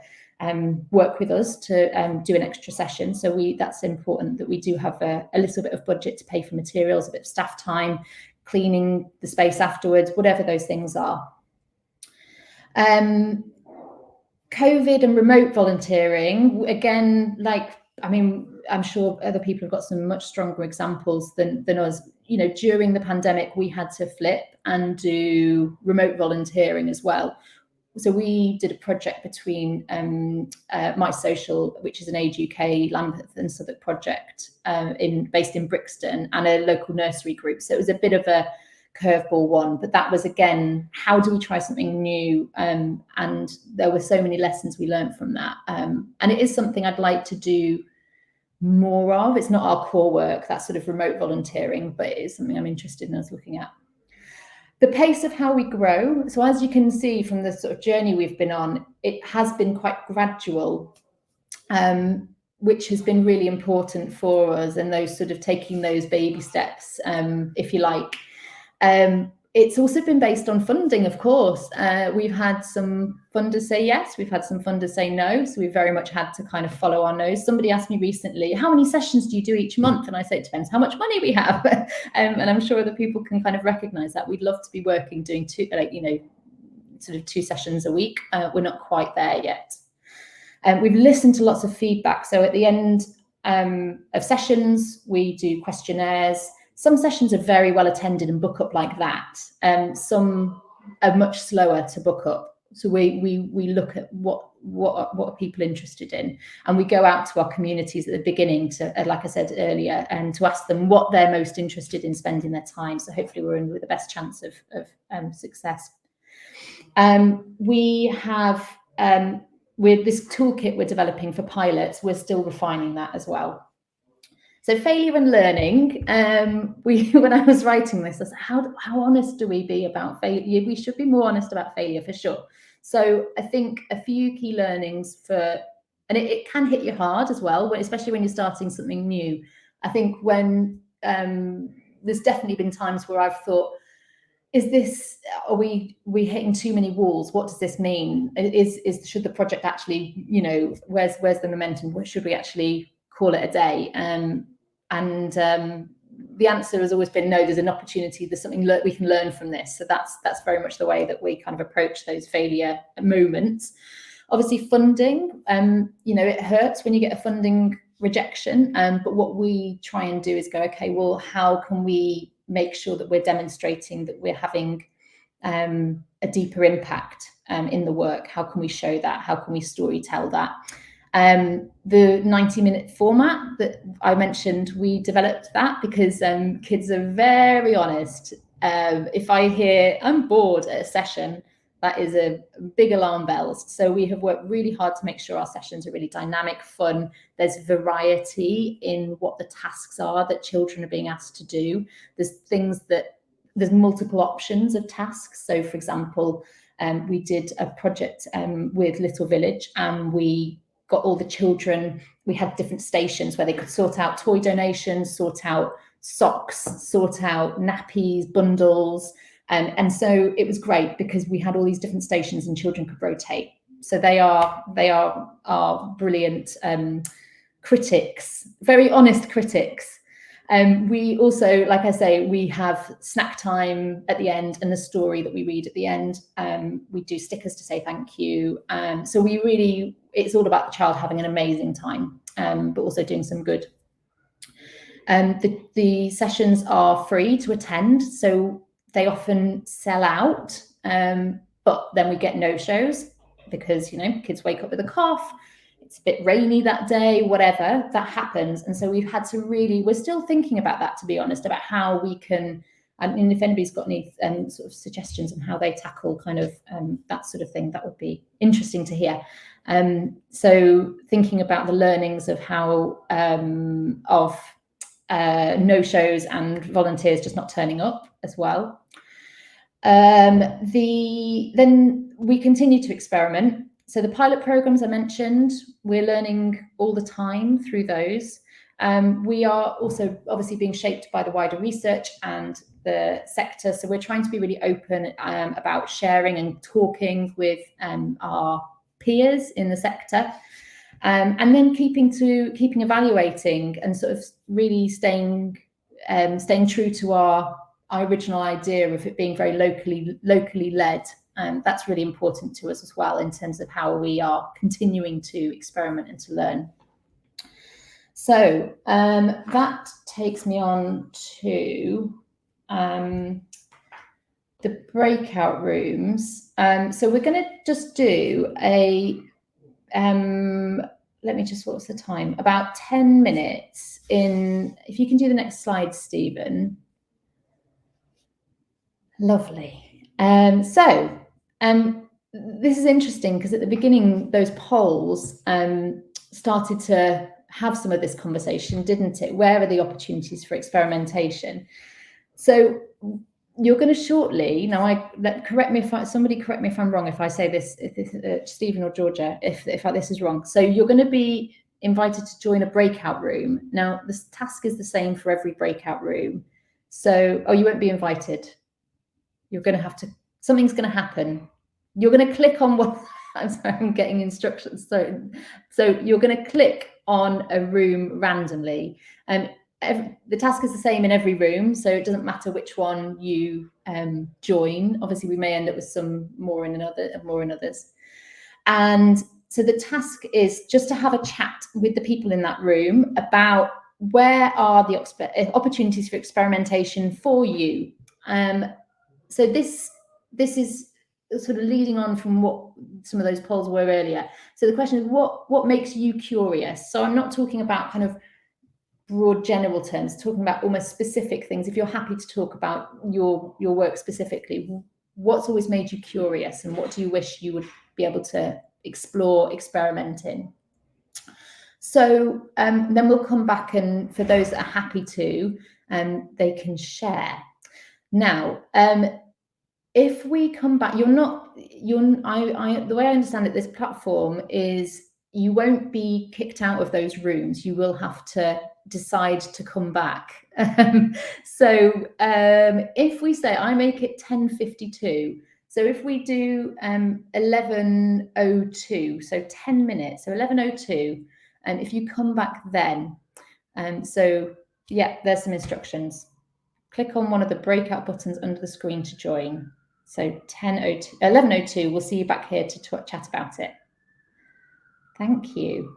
work with us to do an extra session. So that's important that we do have a little bit of budget to pay for materials, a bit of staff time, cleaning the space afterwards, whatever those things are. COVID and remote volunteering, again, I'm sure other people have got some much stronger examples than us. During the pandemic, we had to flip and do remote volunteering as well. so we did a project between My Social, which is an Age UK Lambeth and Southwark project based in Brixton, and a local nursery group. So it was a bit of a curveball one, but that was, again, how do we try something new? And there were so many lessons we learned from that. And it is something I'd like to do more of. It's not our core work, that sort of remote volunteering, but it is something I'm interested in us looking at. The pace of how we grow. So as you can see from the sort of journey we've been on, it has been quite gradual, which has been really important for us, and those sort of taking those baby steps, if you like. It's also been based on funding, of course. We've had some funders say yes, we've had some funders say no, so we've very much had to kind of follow our nose. Somebody asked me recently, how many sessions do you do each month? And I say, it depends how much money we have. And I'm sure other people can kind of recognise that. We'd love to be doing two, sort of 2 sessions a week. We're not quite there yet. We've listened to lots of feedback. So at the end of sessions, we do questionnaires. Some sessions are very well attended and book up like that. Some are much slower to book up. So we look at what are people interested in, and we go out to our communities at the beginning to, like I said earlier, and to ask them what they're most interested in spending their time. So hopefully we're in with the best chance of success. We have with this toolkit we're developing for pilots, we're still refining that as well. So failure and learning, when I was writing this, I said, how honest do we be about failure? We should be more honest about failure, for sure. So I think a few key learnings and it can hit you hard as well, especially when you're starting something new. I think when there's definitely been times where I've thought, are we hitting too many walls? What does this mean? Should the project actually, where's the momentum? Should we actually call it a day? And the answer has always been no. There's an opportunity. There's something we can learn from this. So that's very much the way that we kind of approach those failure moments. Obviously, funding. It hurts when you get a funding rejection. But what we try and do is go, okay, well, how can we make sure that we're demonstrating that we're having a deeper impact in the work? How can we show that? How can we story tell that? The 90-minute format that I mentioned, we developed that because kids are very honest. If I hear I'm bored at a session, that is a big alarm bells. So we have worked really hard to make sure our sessions are really dynamic, fun. There's variety in what the tasks are that children are being asked to do. There's multiple options of tasks. So for example, we did a project with Little Village, and we got all the children, we had different stations where they could sort out toy donations, sort out socks, sort out nappies, bundles. And so it was great because we had all these different stations and children could rotate. So they are brilliant critics, very honest critics. We also, like I say, we have snack time at the end and the story that we read at the end. We do stickers to say thank you. So it's all about the child having an amazing time, but also doing some good. The sessions are free to attend, so they often sell out, but then we get no-shows because, kids wake up with a cough, it's a bit rainy that day, whatever, that happens. And so we've had to we're still thinking about that, to be honest, about how we can, and if anybody's got any sort of suggestions on how they tackle kind of that sort of thing, that would be interesting to hear. So thinking about the learnings of how, no-shows and volunteers just not turning up as well. Then we continue to experiment. So the pilot programs I mentioned, we're learning all the time through those. We are also obviously being shaped by the wider research and the sector. So we're trying to be really open about sharing and talking with our peers in the sector. And then keeping evaluating and sort of really staying true to our original idea of it being very locally led. That's really important to us as well in terms of how we are continuing to experiment and to learn. So that takes me on to the breakout rooms. So we're going to just do a, let me just, what's the time? About 10 minutes in, if you can do the next slide, Stephen. Lovely. This is interesting because at the beginning, those polls started to have some of this conversation, didn't it? Where are the opportunities for experimentation? So you're going to shortly, now correct me if somebody correct me if I'm wrong, if I say this, Stephen or Georgia, if this is wrong. So you're going to be invited to join a breakout room. Now, the task is the same for every breakout room. So, you won't be invited. You're going to have to, something's going to happen. You're going to click on what, I'm sorry, I'm getting instructions. So you're going to click on a room randomly. The task is the same in every room, so it doesn't matter which one you join. Obviously, we may end up with some more in others. And so the task is just to have a chat with the people in that room about where are the opportunities for experimentation for you. So this is sort of leading on from what some of those polls were earlier. So the question is, what makes you curious? So I'm not talking about kind of broad general terms, talking about almost specific things. If you're happy to talk about your work specifically, what's always made you curious and what do you wish you would be able to explore, experiment in? So then we'll come back, and for those that are happy to, they can share. Now, if we come back, the way I understand it, this platform is you won't be kicked out of those rooms. You will have to decide to come back. So if we say, I make it 10:52, so if we do 11:02, so 10 minutes, so 11:02, and if you come back then, so yeah, there's some instructions. Click on one of the breakout buttons under the screen to join. So 11:02, we'll see you back here to chat about it. Thank you.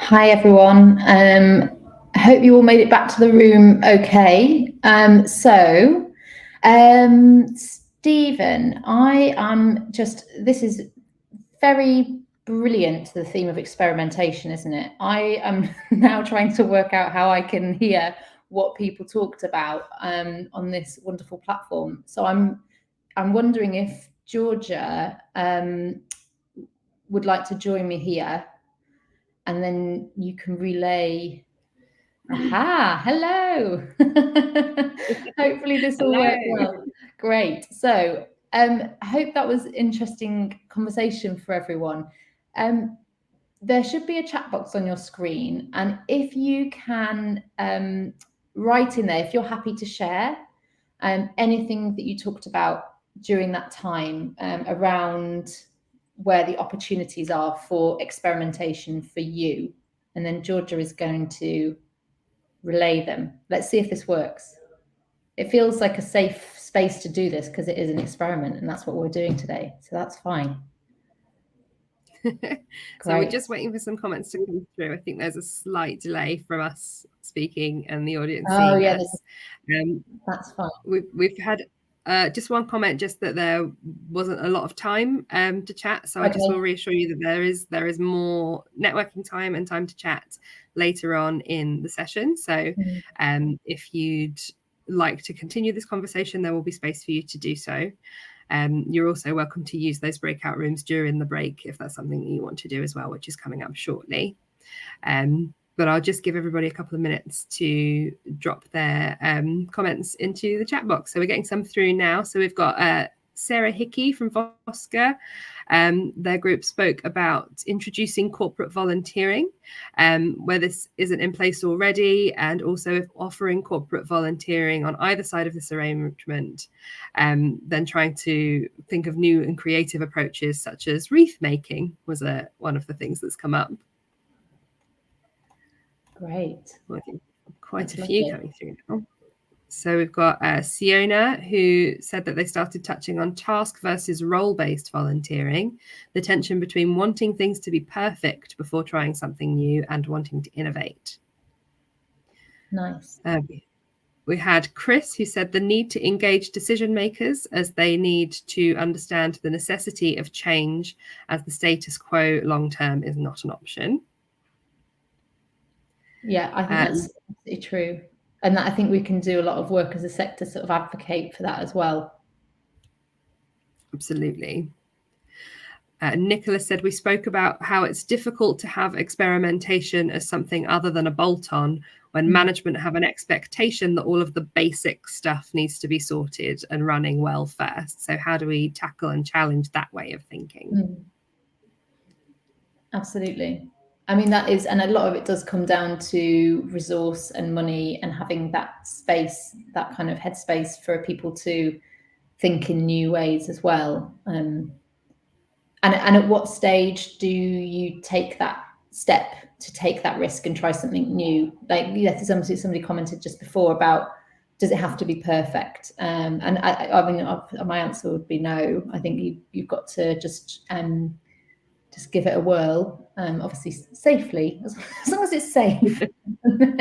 Hi everyone. I hope you all made it back to the room okay. Stephen, this is very brilliant, the theme of experimentation, isn't it? I am now trying to work out how I can hear what people talked about on this wonderful platform. So I'm wondering if Georgia would like to join me here, and then you can relay. Aha, hello. Hopefully this will work well. Great. So I hope that was interesting conversation for everyone. There should be a chat box on your screen, and if you can write in there, if you're happy to share anything that you talked about during that time around where the opportunities are for experimentation for you. And then Georgia is going to relay them. Let's see if this works. It feels like a safe space to do this because it is an experiment, and that's what we're doing today. So that's fine. So we're just waiting for some comments to come through. I think there's a slight delay from us speaking and the audience seeing us. That's fine. We've had just one comment, just that there wasn't a lot of time to chat. So I just will reassure you that there is more networking time and time to chat later on in the session. So if you'd like to continue this conversation, there will be space for you to do so. You're also welcome to use those breakout rooms during the break if that's something that you want to do as well, which is coming up shortly. But I'll just give everybody a couple of minutes to drop their comments into the chat box. So we're getting some through now. So we've got Sarah Hickey from Vosca. Their group spoke about introducing corporate volunteering, where this isn't in place already, and also if offering corporate volunteering on either side of this arrangement, then trying to think of new and creative approaches such as wreath making was one of the things that's come up. Great. Quite a few coming through now. So we've got Siona, who said that they started touching on task versus role-based volunteering, the tension between wanting things to be perfect before trying something new and wanting to innovate. Nice. We had Chris, who said the need to engage decision makers as they need to understand the necessity of change, as the status quo long-term is not an option. Yeah, I think that's absolutely true. And that I think we can do a lot of work as a sector, sort of advocate for that as well. Absolutely. Nicholas said we spoke about how it's difficult to have experimentation as something other than a bolt-on when management have an expectation that all of the basic stuff needs to be sorted and running well first. So how do we tackle and challenge that way of thinking? Absolutely. I mean, that is, and a lot of it does come down to resource and money and having that space, that kind of headspace for people to think in new ways as well. And at what stage do you take that step to take that risk and try something new? Like, yes, somebody commented just before about, does it have to be perfect? And I mean, my answer would be no. I think you've got to just give it a whirl, obviously safely, as long as it's safe. But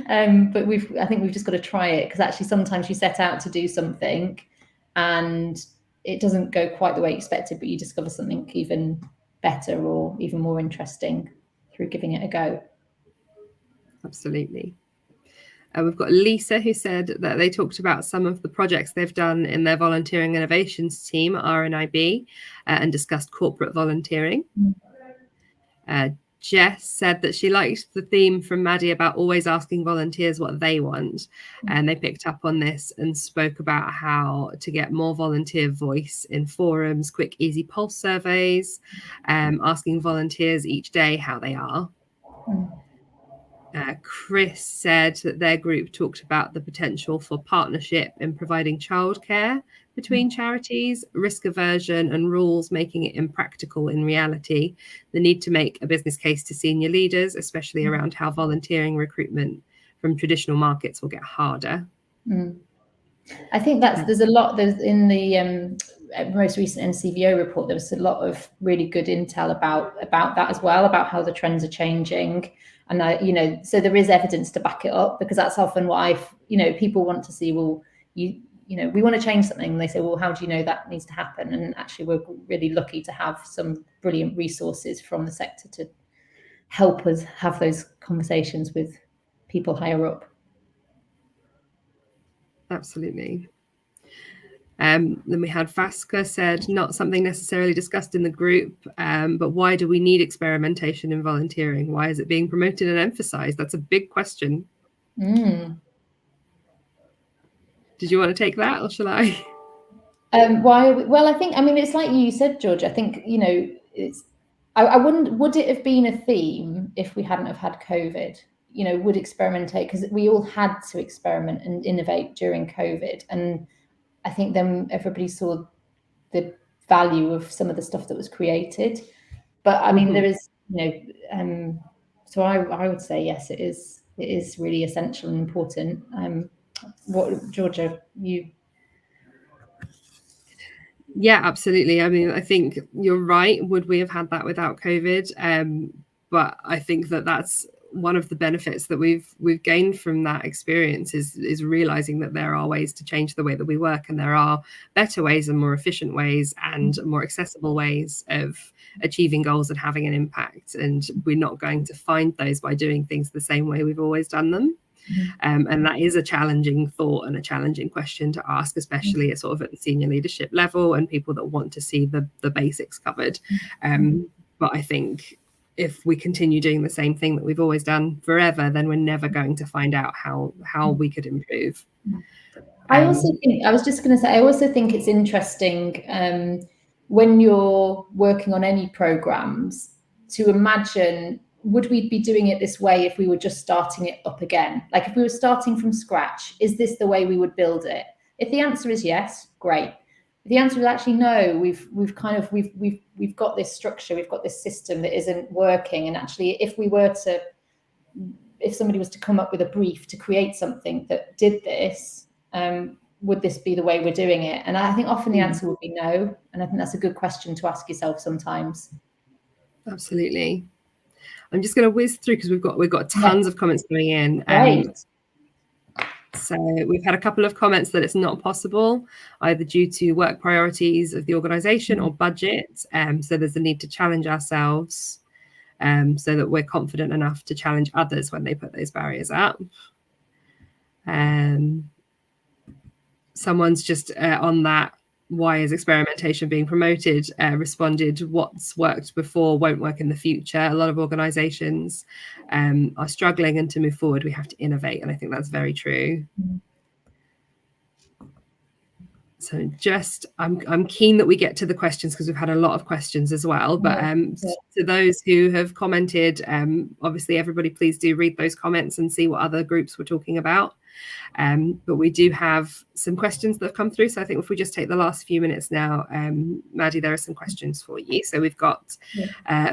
I think we've just got to try it, because actually sometimes you set out to do something and it doesn't go quite the way you expected, but you discover something even better or even more interesting through giving it a go. Absolutely. We've got Lisa, who said that they talked about some of the projects they've done in their volunteering innovations team, RNIB, and discussed corporate volunteering. Jess said that she liked the theme from Maddy about always asking volunteers what they want. And they picked up on this and spoke about how to get more volunteer voice in forums, quick, easy pulse surveys, asking volunteers each day how they are. Chris said that their group talked about the potential for partnership in providing childcare between charities, risk aversion and rules making it impractical in reality, the need to make a business case to senior leaders, especially around how volunteering recruitment from traditional markets will get harder. I think there's a lot in the most recent NCVO report, there was a lot of really good intel about that as well, about how the trends are changing. And so there is evidence to back it up, because that's often what people want to see. Well, we want to change something, and they say, well, how do you know that needs to happen? And actually, we're really lucky to have some brilliant resources from the sector to help us have those conversations with people higher up. Absolutely. Then we had Faska said, not something necessarily discussed in the group, but why do we need experimentation in volunteering? Why is it being promoted and emphasized? That's a big question. Did you want to take that, or shall I? Why? Well, I think, it's like you said, George. I think, I wouldn't. Would it have been a theme if we hadn't have had COVID? Would experimentate, because we all had to experiment and innovate during COVID, and I think then everybody saw the value of some of the stuff that was created. But there is, so I would say yes, it is really essential and important. What, Georgia, you? Yeah, absolutely. I think you're right. Would we have had that without COVID? But I think that's one of the benefits that we've gained from that experience is realizing that there are ways to change the way that we work, and there are better ways and more efficient ways and more accessible ways of achieving goals and having an impact. And we're not going to find those by doing things the same way we've always done them. And that is a challenging thought and a challenging question to ask, especially at sort of at the senior leadership level and people that want to see the basics covered. But I think if we continue doing the same thing that we've always done forever, then we're never going to find out how we could improve. I also think, I was just going to say, I also think it's interesting when you're working on any programs to imagine, would we be doing it this way if we were just starting it up again? Like if we were starting from scratch, is this the way we would build it? If the answer is yes, great. If the answer is actually no, we've got this structure, we've got this system that isn't working. And actually, if somebody was to come up with a brief to create something that did this, would this be the way we're doing it? And I think often the answer would be no. And I think that's a good question to ask yourself sometimes. Absolutely. I'm just going to whiz through because we've got tons of comments coming in. Right. So we've had a couple of comments that it's not possible, either due to work priorities of the organisation or budget. So there's a need to challenge ourselves so that we're confident enough to challenge others when they put those barriers up. Someone's just on that, why is experimentation being promoted, responded, what's worked before won't work in the future. A lot of organisations are struggling, and to move forward we have to innovate, and I think that's very true. So just I'm keen that we get to the questions because we've had a lot of questions as well, but to those who have commented, obviously everybody please do read those comments and see what other groups were talking about. But we do have some questions that have come through. So I think if we just take the last few minutes now, Maddy, there are some questions for you. So we've got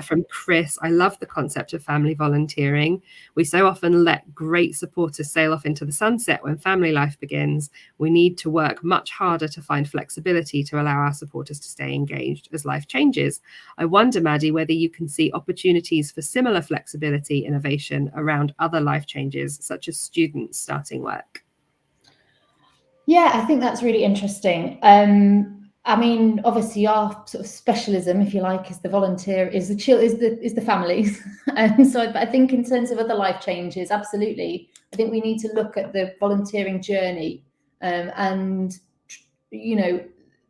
from Chris, I love the concept of family volunteering. We so often let great supporters sail off into the sunset when family life begins. We need to work much harder to find flexibility to allow our supporters to stay engaged as life changes. I wonder, Maddy, whether you can see opportunities for similar flexibility innovation around other life changes, such as students starting work. Yeah, I think that's really interesting. Obviously our sort of specialism, if you like, is the volunteer, is the families. But I think in terms of other life changes, absolutely. I think we need to look at the volunteering journey, and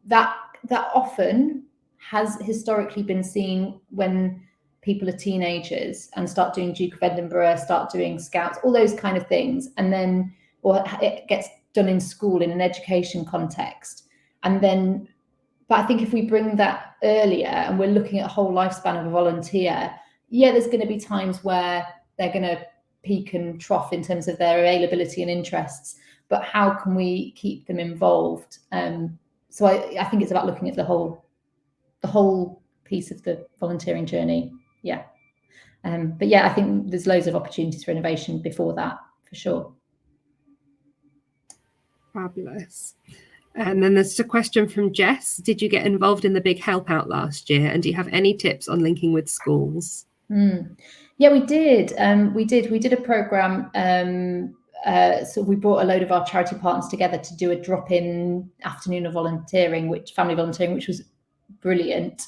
that often has historically been seen when people are teenagers and start doing Duke of Edinburgh, start doing Scouts, all those kind of things, and then or it gets done in school in an education context. But I think if we bring that earlier and we're looking at a whole lifespan of a volunteer, there's going to be times where they're going to peak and trough in terms of their availability and interests, but how can we keep them involved? So I think it's about looking at the whole piece of the volunteering journey. But I think there's loads of opportunities for innovation before that, for sure. Fabulous. And then there's a question from Jess. Did you get involved in the big help out last year? And do you have any tips on linking with schools? Yeah, we did. We did a program. So we brought a load of our charity partners together to do a drop-in afternoon of volunteering, family volunteering, which was brilliant.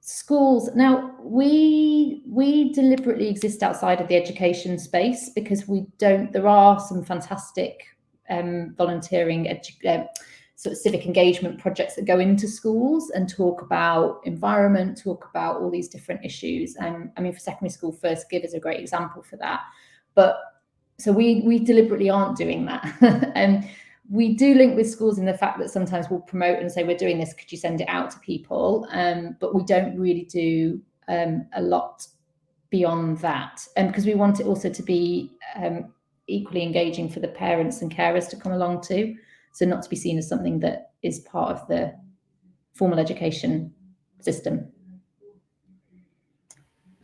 Schools. Now we deliberately exist outside of the education space because there are some fantastic volunteering sort of civic engagement projects that go into schools and talk about environment, talk about all these different issues. I mean, for secondary school, First Give is a great example for that. But so we deliberately aren't doing that. And we do link with schools in the fact that sometimes we'll promote and say, we're doing this, could you send it out to people? But we don't really do a lot beyond that. And because we want it also to be equally engaging for the parents and carers to come along too. So not to be seen as something that is part of the formal education system.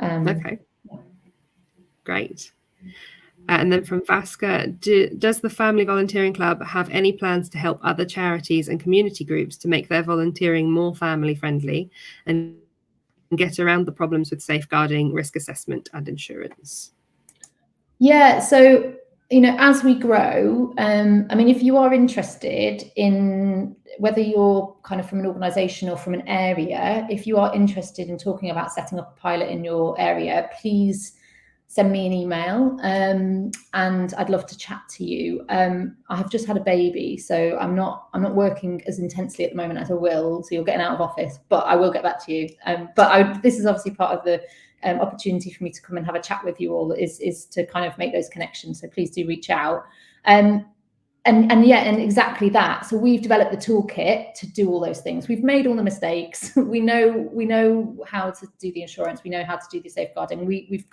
Okay, great. And then from Vasca, does the Family Volunteering Club have any plans to help other charities and community groups to make their volunteering more family friendly and get around the problems with safeguarding, risk assessment and insurance? Yeah, so, you know, as we grow, I mean, if you are interested in whether you're kind of from an organisation or from an area, if you are interested in talking about setting up a pilot in your area, please send me an email and I'd love to chat to you. I have just had a baby, so I'm not working as intensely at the moment as I will, so you're getting out of office, but I will get back to you. This is obviously part of the opportunity for me to come and have a chat with you all is to kind of make those connections. So please do reach out. And exactly that. So we've developed the toolkit to do all those things. We've made all the mistakes. we know how to do the insurance. We know how to do the safeguarding. We've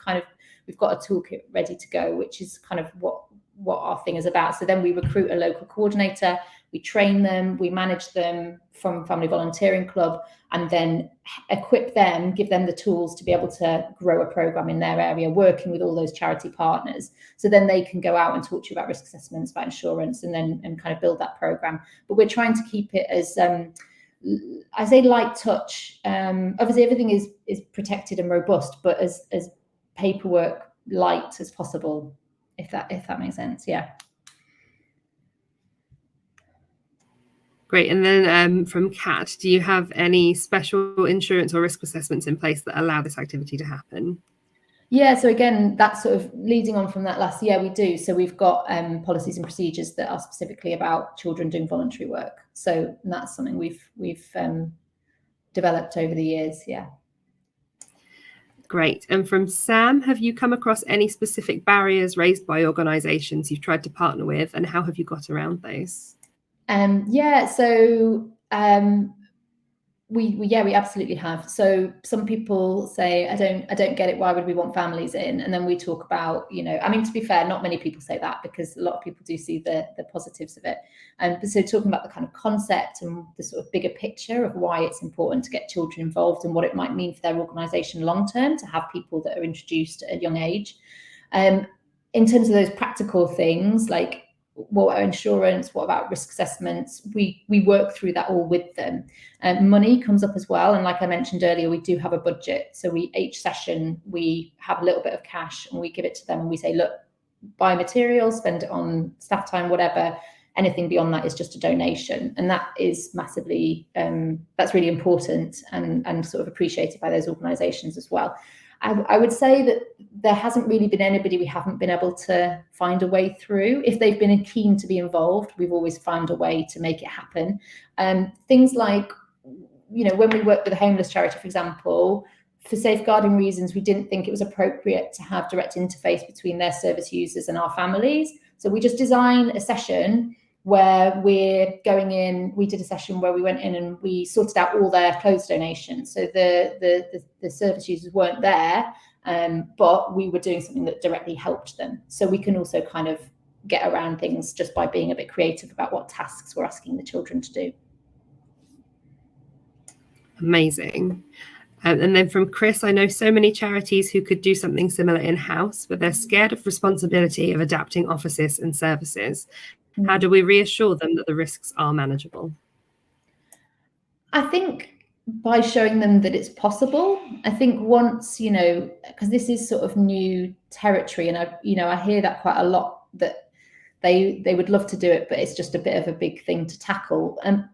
got a toolkit ready to go, which is kind of what our thing is about. So then we recruit a local coordinator, we train them, we manage them from Family Volunteering Club, and then equip them, give them the tools to be able to grow a program in their area, working with all those charity partners. So then they can go out and talk to you about risk assessments, about insurance, and kind of build that program. But we're trying to keep it as I say light touch. Obviously everything is protected and robust, but as paperwork light as possible, if that makes sense. Yeah. Great. And then from Kat, do you have any special insurance or risk assessments in place that allow this activity to happen? Yeah, so again, that's sort of leading on from that last year, we do. So we've got policies and procedures that are specifically about children doing voluntary work. So that's something we've developed over the years. Yeah. Great. And from Sam, have you come across any specific barriers raised by organisations you've tried to partner with, and how have you got around those? We absolutely have. So some people say, I don't get it, why would we want families in? And then we talk about, you know, I mean, to be fair, not many people say that, because a lot of people do see the positives of it. But so talking about the kind of concept and the sort of bigger picture of why it's important to get children involved and what it might mean for their organisation long term to have people that are introduced at a young age. In terms of those practical things, like what about insurance, what about risk assessments, we work through that all with them. Money comes up as well, and like I mentioned earlier, we do have a budget. So each session we have a little bit of cash and we give it to them and we say, look, buy materials, spend it on staff time, whatever. Anything beyond that is just a donation, and that is massively that's really important and sort of appreciated by those organisations as well. I would say that there hasn't really been anybody we haven't been able to find a way through. If they've been keen to be involved, we've always found a way to make it happen. Things like, you know, when we work with a homeless charity, for example, for safeguarding reasons, we didn't think it was appropriate to have direct interface between their service users and our families. So we just design a session where we're going in. We did a session where we went in and we sorted out all their clothes donations. So the service users weren't there, but we were doing something that directly helped them. So we can also kind of get around things just by being a bit creative about what tasks we're asking the children to do. Amazing. And then from Chris, I know so many charities who could do something similar in-house, but they're scared of responsibility of adapting offices and services. How do we reassure them that the risks are manageable? I think by showing them that it's possible. I think once, because this is sort of new territory, and I hear that quite a lot, that they would love to do it, but it's just a bit of a big thing to tackle. And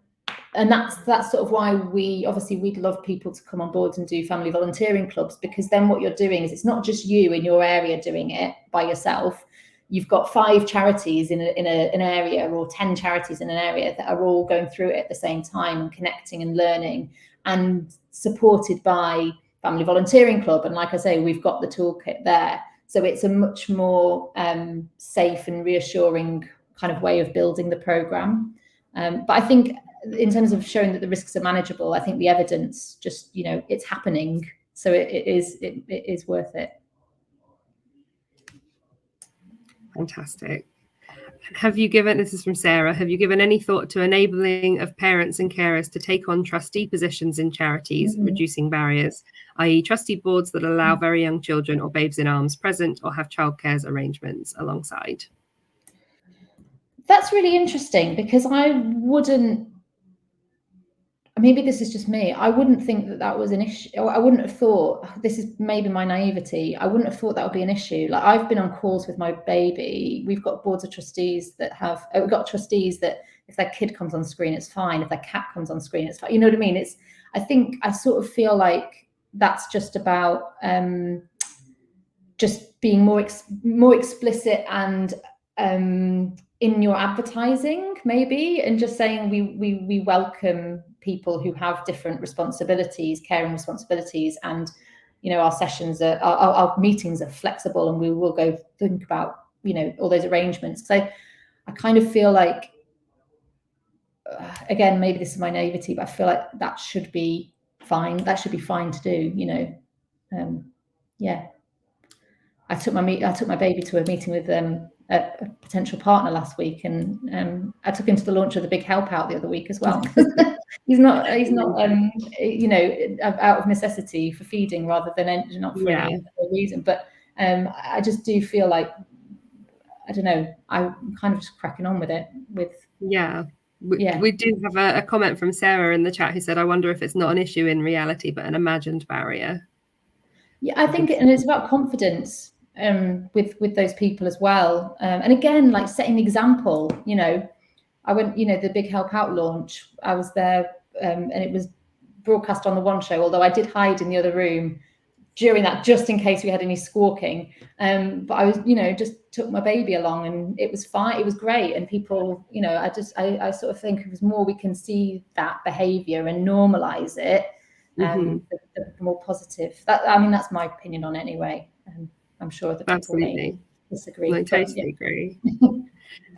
that's sort of why we'd love people to come on board and do family volunteering clubs, because then what you're doing is, it's not just you in your area doing it by yourself. You've got 5 charities in an area, or 10 charities in an area, that are all going through it at the same time and connecting and learning, and supported by Family Volunteering Club. And like I say, we've got the toolkit there. So it's a much more safe and reassuring kind of way of building the programme. But I think in terms of showing that the risks are manageable, I think the evidence just, it's happening. So it is worth it. Fantastic. This is from Sarah, have you given any thought to enabling of parents and carers to take on trustee positions in charities, reducing barriers, i.e. trustee boards that allow very young children or babes in arms present, or have childcare arrangements alongside? That's really interesting, because maybe this is just me, I wouldn't think that was an issue. I wouldn't have thought, this is maybe my naivety, I wouldn't have thought that would be an issue. Like, I've been on calls with my baby. We've got boards of trustees we've got trustees that if their kid comes on screen, it's fine. If their cat comes on screen, it's fine. You know what I mean? I sort of feel like that's just about just being more explicit and in your advertising, maybe, and just saying we welcome people who have different responsibilities, caring responsibilities, and our sessions our meetings are flexible, and we will go think about all those arrangements. So I kind of feel like, again, maybe this is my naivety, but I feel like that should be fine. That should be fine to do. Yeah. I took my baby to a meeting with a potential partner last week, and I took him to the launch of the Big Help Out the other week as well. he's not out of necessity for feeding, rather than not for any other reason. But I just do feel like, I don't know, I'm kind of just cracking on with it. We do have a comment from Sarah in the chat who said, I wonder if it's not an issue in reality, but an imagined barrier. Yeah, I think, and it's about confidence with those people as well. And again, like setting the example, I went, the Big Help Out launch, I was there, and it was broadcast on the One Show, although I did hide in the other room during that, just in case we had any squawking. But I was, just took my baby along, and it was fine. It was great. And people, I sort of think it was more, we can see that behavior and normalize it, the more positive. That's my opinion on it anyway. I'm sure other people may disagree. I totally agree.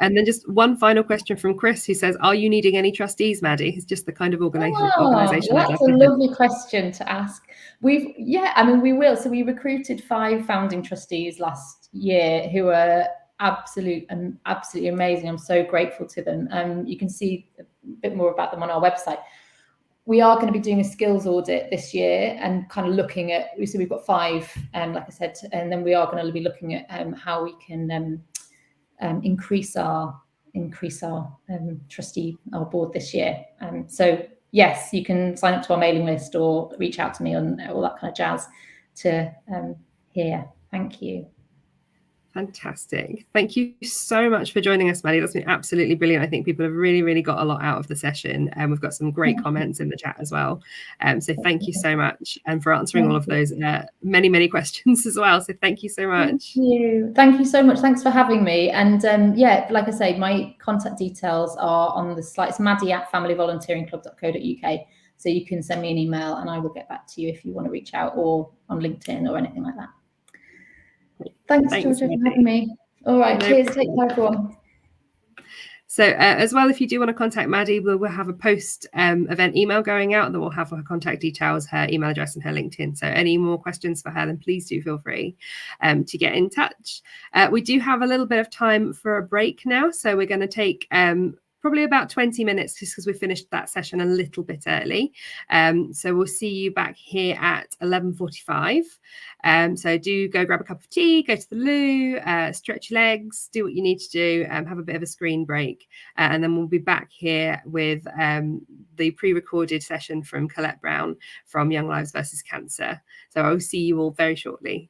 And then just one final question from Chris, who says, are you needing any trustees, Maddy? It's just the kind of organisation. That's a lovely question to ask. We will. So we recruited 5 founding trustees last year who are absolutely amazing. I'm so grateful to them. You can see a bit more about them on our website. We are going to be doing a skills audit this year and kind of looking at, so we've got 5, like I said, and then we are going to be looking at how we can increase our trustee, our board this year. So yes, you can sign up to our mailing list or reach out to me on all that kind of jazz to hear. Thank you. Fantastic. Thank you so much for joining us, Maddy. That's been absolutely brilliant. I think people have really, really got a lot out of the session, and we've got some great comments in the chat as well. So thank you so much, and for answering all of those many, many questions as well. So thank you so much. Thank you so much. Thanks for having me. And like I say, my contact details are on the slide. It's maddy@familyvolunteeringclub.co.uk. So you can send me an email and I will get back to you if you want to reach out, or on LinkedIn or anything like that. Thanks, Georgia, for having me. All right, cheers. Take care, everyone. So as well, if you do want to contact Maddy, we'll have a post-event email going out that will have her contact details, her email address, and her LinkedIn. So any more questions for her, then please do feel free to get in touch. We do have a little bit of time for a break now, so we're going to take probably about 20 minutes, just because we finished that session a little bit early. So we'll see you back here at 11:45. So do go grab a cup of tea, go to the loo, stretch your legs, do what you need to do, have a bit of a screen break, and then we'll be back here with the pre-recorded session from Collette Brown from Young Lives versus Cancer. So I will see you all very shortly.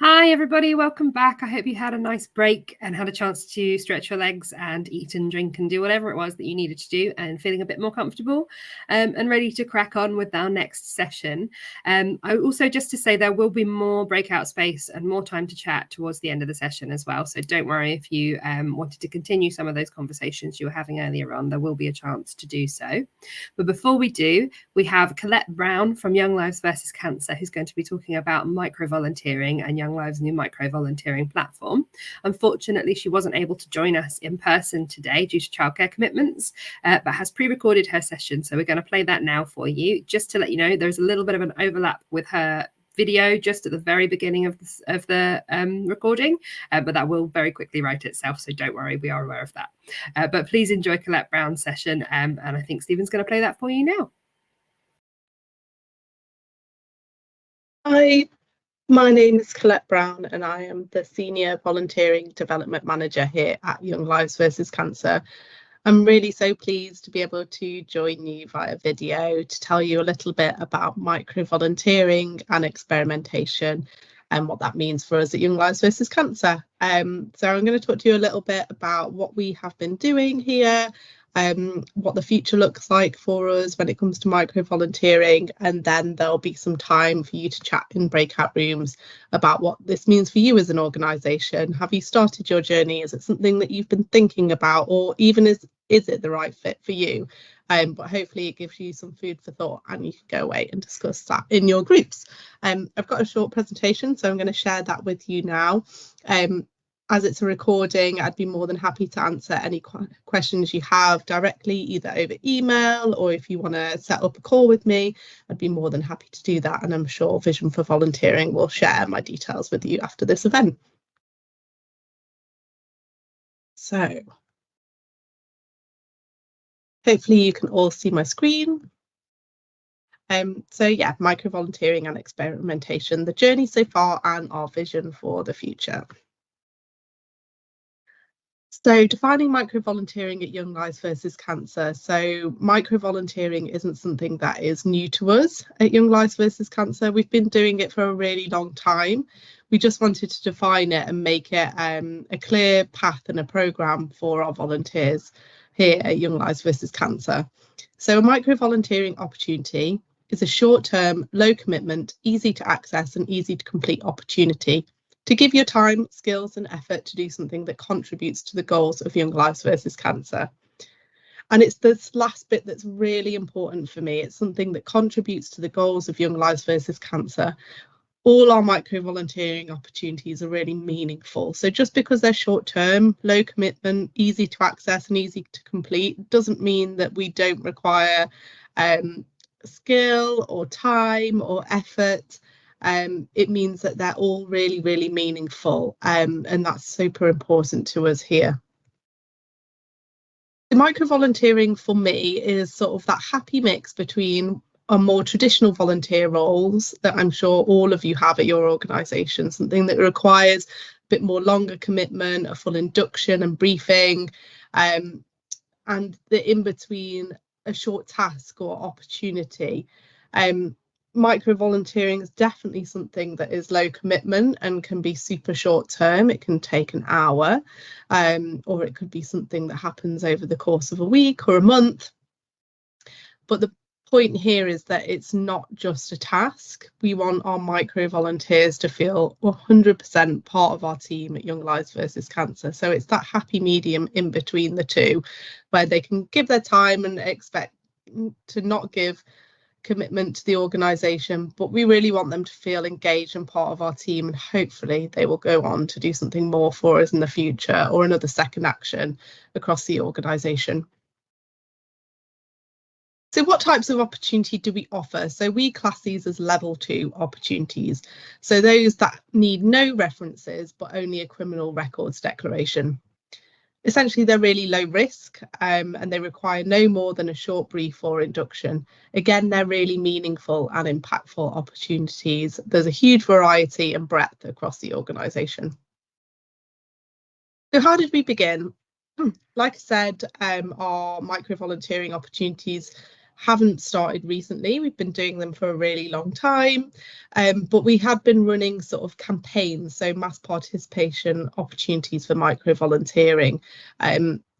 Hi everybody, welcome back. I hope you had a nice break and had a chance to stretch your legs and eat and drink and do whatever it was that you needed to do and feeling a bit more comfortable and ready to crack on with our next session. I also, just to say, there will be more breakout space and more time to chat towards the end of the session as well. So don't worry if you wanted to continue some of those conversations you were having earlier on, there will be a chance to do so. But before we do, we have Collette Brown from Young Lives versus Cancer, who's going to be talking about micro-volunteering and Young Lives' new micro-volunteering platform. Unfortunately, she wasn't able to join us in person today due to childcare commitments, but has pre-recorded her session. So we're going to play that now for you. Just to let you know, there's a little bit of an overlap with her video just at the very beginning of the recording, but that will very quickly write itself, so don't worry, we are aware of that. But please enjoy Collette Brown's session, and I think Stephen's going to play that for you now. Hi, my name is Collette Brown and I am the Senior Volunteering Development Manager here at Young Lives versus Cancer. I'm really so pleased to be able to join you via video to tell you a little bit about micro-volunteering and experimentation and what that means for us at Young Lives versus Cancer. So I'm going to talk to you a little bit about what we have been doing here, what the future looks like for us when it comes to micro-volunteering, and then there'll be some time for you to chat in breakout rooms about what this means for you as an organisation. Have you started your journey? Is it something that you've been thinking about, or even is it the right fit for you? But hopefully it gives you some food for thought and you can go away and discuss that in your groups. I've got a short presentation, so I'm going to share that with you now. As it's a recording, I'd be more than happy to answer any questions you have directly, either over email, or if you want to set up a call with me, I'd be more than happy to do that. And I'm sure Vision for Volunteering will share my details with you after this event. So hopefully you can all see my screen. So yeah, micro-volunteering and experimentation, the journey so far and our vision for the future. So defining micro-volunteering at Young Lives versus Cancer. So micro-volunteering isn't something that is new to us at Young Lives versus Cancer. We've been doing it for a really long time. We just wanted to define it and make it a clear path and a programme for our volunteers here at Young Lives versus Cancer. So a micro-volunteering opportunity is a short-term, low commitment, easy to access and easy to complete opportunity to give your time, skills and effort to do something that contributes to the goals of Young Lives versus Cancer. And it's this last bit that's really important for me. It's something that contributes to the goals of Young Lives versus Cancer. All our micro-volunteering opportunities are really meaningful. So just because they're short-term, low commitment, easy to access and easy to complete doesn't mean that we don't require skill or time or effort. It means that they're all really, really meaningful, and that's super important to us here. The micro-volunteering for me is sort of that happy mix between our more traditional volunteer roles that I'm sure all of you have at your organisation, something that requires a bit more longer commitment, a full induction and briefing, and the in-between a short task or opportunity. Micro-volunteering is definitely something that is low commitment and can be super short term. It can take an hour, or it could be something that happens over the course of a week or a month. But the point here is that it's not just a task. We want our micro-volunteers to feel 100% part of our team at Young Lives versus Cancer. So it's that happy medium in between the two, where they can give their time and expect to not give commitment to the organisation, but we really want them to feel engaged and part of our team, and hopefully they will go on to do something more for us in the future or another second action across the organisation. So what types of opportunity do we offer? So we class these as level 2 opportunities. So those that need no references, but only a criminal records declaration. Essentially, they're really low risk, and they require no more than a short brief or induction. Again, they're really meaningful and impactful opportunities. There's a huge variety and breadth across the organisation. So how did we begin? Like I said, our micro-volunteering opportunities haven't started recently. We've been doing them for a really long time, but we had been running sort of campaigns, so mass participation opportunities for micro volunteering,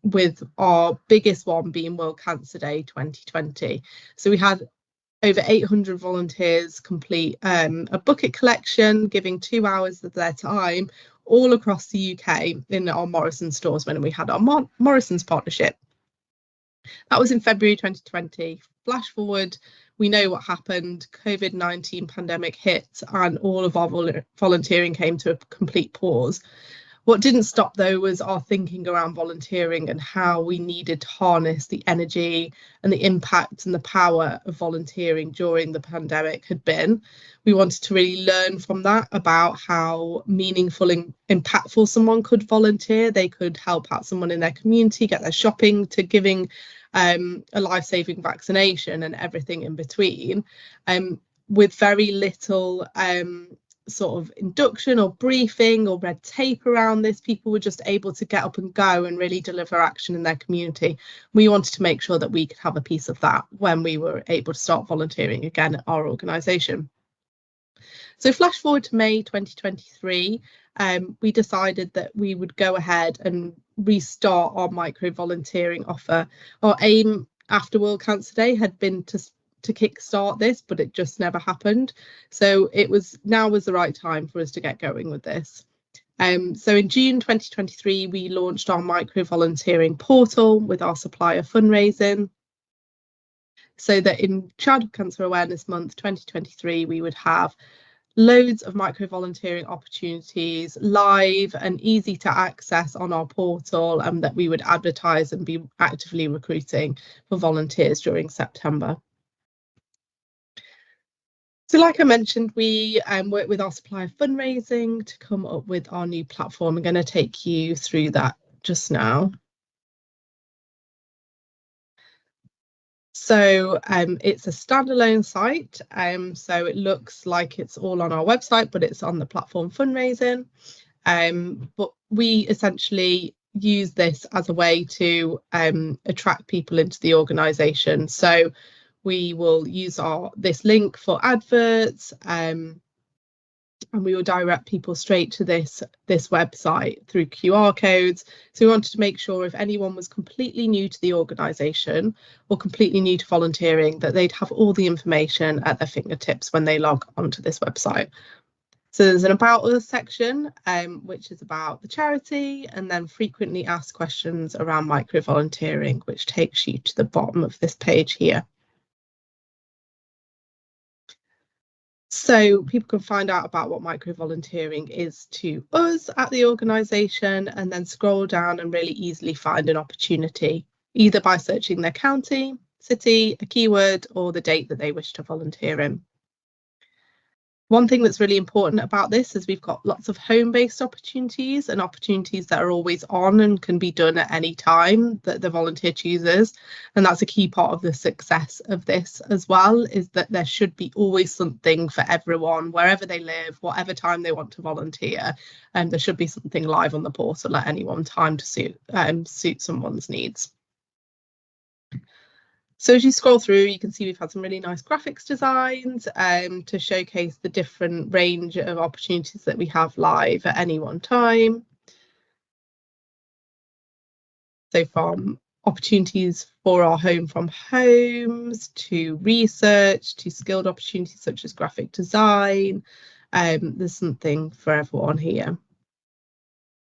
with our biggest one being World Cancer Day 2020. So we had over 800 volunteers complete a bucket collection, giving 2 hours of their time all across the UK in our Morrisons stores when we had our Morrisons partnership. That was in February 2020. Flash forward, we know what happened. COVID-19 pandemic hit and all of our volunteering came to a complete pause. What didn't stop, though, was our thinking around volunteering and how we needed to harness the energy and the impact and the power of volunteering during the pandemic had been. We wanted to really learn from that about how meaningful and impactful someone could volunteer. They could help out someone in their community, get their shopping, to giving a life-saving vaccination and everything in between, with very little sort of induction or briefing or red tape around this. People were just able to get up and go and really deliver action in their community. We wanted to make sure that we could have a piece of that when we were able to start volunteering again at our organisation. So flash forward to May 2023, we decided that we would go ahead and restart our micro volunteering offer. Our aim after World Cancer Day had been to kickstart this, but it just never happened. So now was the right time for us to get going with this. So in June 2023, we launched our micro volunteering portal with our supplier fundraising, so that in Childhood Cancer Awareness Month 2023, we would have loads of micro volunteering opportunities live and easy to access on our portal, and that we would advertise and be actively recruiting for volunteers during September. So like I mentioned, we work with our supplier fundraising to come up with our new platform. I'm going to take you through that just now. So it's a standalone site, so it looks like it's all on our website, but it's on the platform fundraising. But we essentially use this as a way to attract people into the organisation. So we will use this link for adverts, and we will direct people straight to this website through QR codes. So we wanted to make sure if anyone was completely new to the organisation or completely new to volunteering, that they'd have all the information at their fingertips when they log onto this website. So there's an About Us section, which is about the charity, and then frequently asked questions around micro volunteering, which takes you to the bottom of this page here. So people can find out about what micro volunteering is to us at the organisation, and then scroll down and really easily find an opportunity, either by searching their county, city, a keyword, or the date that they wish to volunteer in. One thing that's really important about this is we've got lots of home-based opportunities and opportunities that are always on and can be done at any time that the volunteer chooses. And that's a key part of the success of this as well, is that there should be always something for everyone, wherever they live, whatever time they want to volunteer. And there should be something live on the portal at any one time to suit someone's needs. So as you scroll through, you can see we've had some really nice graphics designs to showcase the different range of opportunities that we have live at any one time. So from opportunities for our home from homes, to research, to skilled opportunities such as graphic design, there's something for everyone here.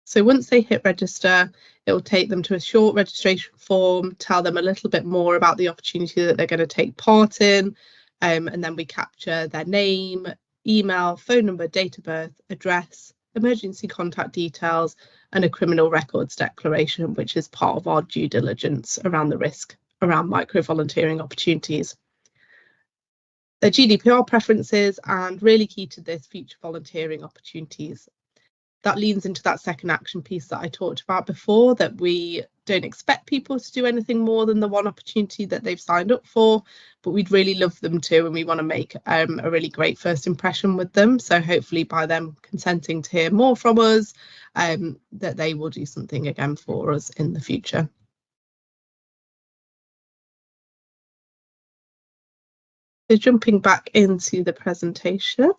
So once they hit register, it will take them to a short registration form, tell them a little bit more about the opportunity that they're going to take part in, and then we capture their name, email, phone number, date of birth, address, emergency contact details, and a criminal records declaration, which is part of our due diligence around the risk around micro volunteering opportunities. Their GDPR preferences, and really key to this, future volunteering opportunities. That leans into that second action piece that I talked about before, that we don't expect people to do anything more than the one opportunity that they've signed up for, but we'd really love them to, and we want to make a really great first impression with them. So hopefully by them consenting to hear more from us, that they will do something again for us in the future. So jumping back into the presentation.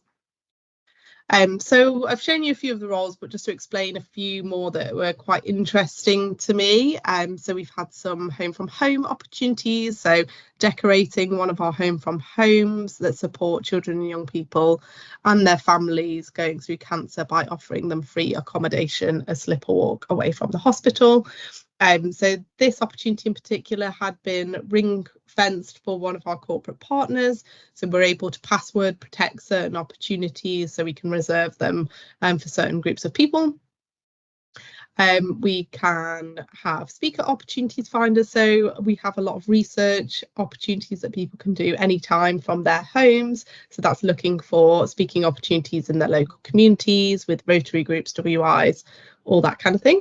So I've shown you a few of the roles, but just to explain a few more that were quite interesting to me. So we've had some home from home opportunities, so decorating one of our home from homes that support children and young people and their families going through cancer by offering them free accommodation, a slip or walk away from the hospital. So this opportunity in particular had been ring fenced for one of our corporate partners. So we're able to password protect certain opportunities so we can reserve them for certain groups of people. We can have speaker opportunities finder. So we have a lot of research opportunities that people can do anytime from their homes. So that's looking for speaking opportunities in their local communities with Rotary groups, WIs, all that kind of thing.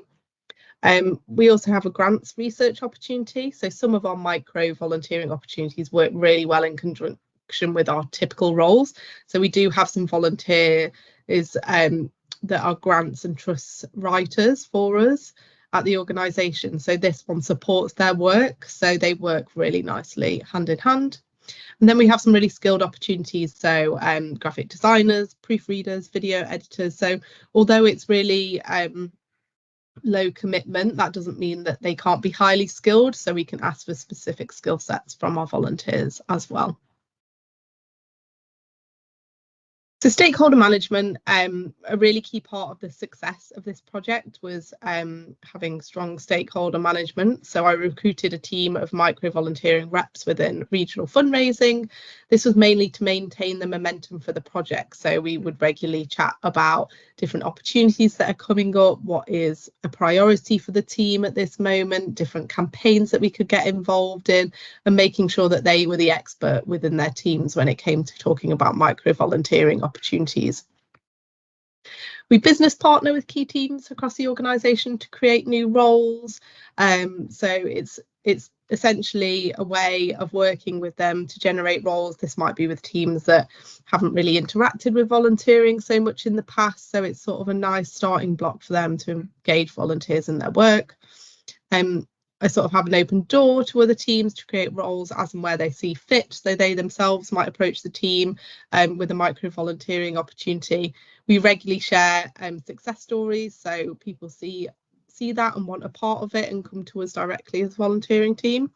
We also have a grants research opportunity. So some of our micro volunteering opportunities work really well in conjunction with our typical roles. So we do have some volunteers that are grants and trusts writers for us at the organisation. So this one supports their work. So they work really nicely hand in hand. And then we have some really skilled opportunities. So graphic designers, proofreaders, video editors. So although it's really low commitment, that doesn't mean that they can't be highly skilled, so we can ask for specific skill sets from our volunteers as well. So stakeholder management, a really key part of the success of this project was having strong stakeholder management. So I recruited a team of micro volunteering reps within regional fundraising. This was mainly to maintain the momentum for the project. So we would regularly chat about different opportunities that are coming up, what is a priority for the team at this moment, different campaigns that we could get involved in, and making sure that they were the expert within their teams when it came to talking about micro volunteering opportunities. We business partner with key teams across the organisation to create new roles. So it's essentially a way of working with them to generate roles. This might be with teams that haven't really interacted with volunteering so much in the past. So it's sort of a nice starting block for them to engage volunteers in their work. I sort of have an open door to other teams to create roles as and where they see fit. So they themselves might approach the team with a micro volunteering opportunity. We regularly share success stories, so people see that and want a part of it and come to us directly as a volunteering team.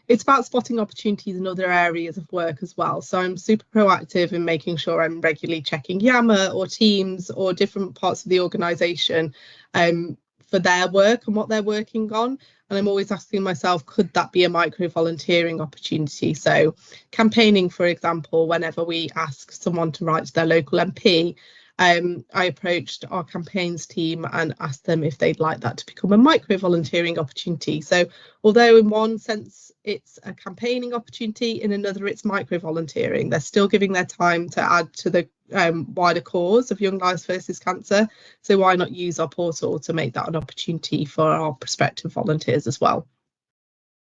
It's about spotting opportunities in other areas of work as well. So I'm super proactive in making sure I'm regularly checking Yammer or Teams or different parts of the organisation for their work and what they're working on. And I'm always asking myself, could that be a micro volunteering opportunity? So campaigning, for example, whenever we ask someone to write to their local MP, I approached our campaigns team and asked them if they'd like that to become a micro volunteering opportunity. So although in one sense it's a campaigning opportunity, in another it's micro volunteering. They're still giving their time to add to the wider cause of Young Lives versus Cancer. So why not use our portal to make that an opportunity for our prospective volunteers as well?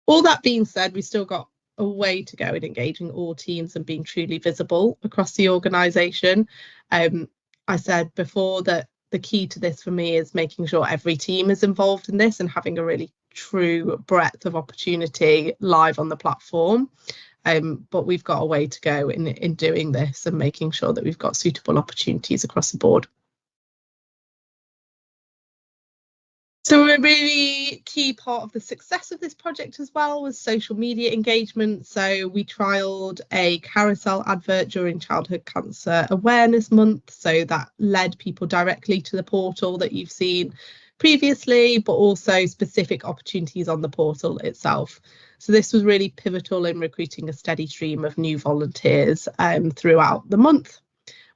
All that being said, we've still got a way to go in engaging all teams and being truly visible across the organisation. I said before that the key to this for me is making sure every team is involved in this and having a really true breadth of opportunity live on the platform. But we've got a way to go in doing this and making sure that we've got suitable opportunities across the board. So a really key part of the success of this project as well was social media engagement. So we trialled a carousel advert during Childhood Cancer Awareness Month. So that led people directly to the portal that you've seen previously, but also specific opportunities on the portal itself. So this was really pivotal in recruiting a steady stream of new volunteers throughout the month.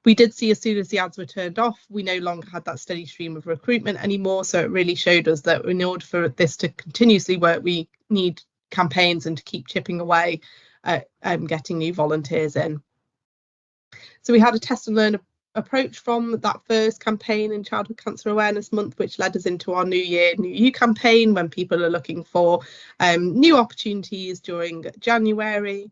We did see as soon as the ads were turned off, we no longer had that steady stream of recruitment anymore. So it really showed us that in order for this to continuously work, we need campaigns and to keep chipping away at getting new volunteers in. So we had a test and learn approach from that first campaign in Childhood Cancer Awareness Month, which led us into our New Year, New You campaign when people are looking for new opportunities during January.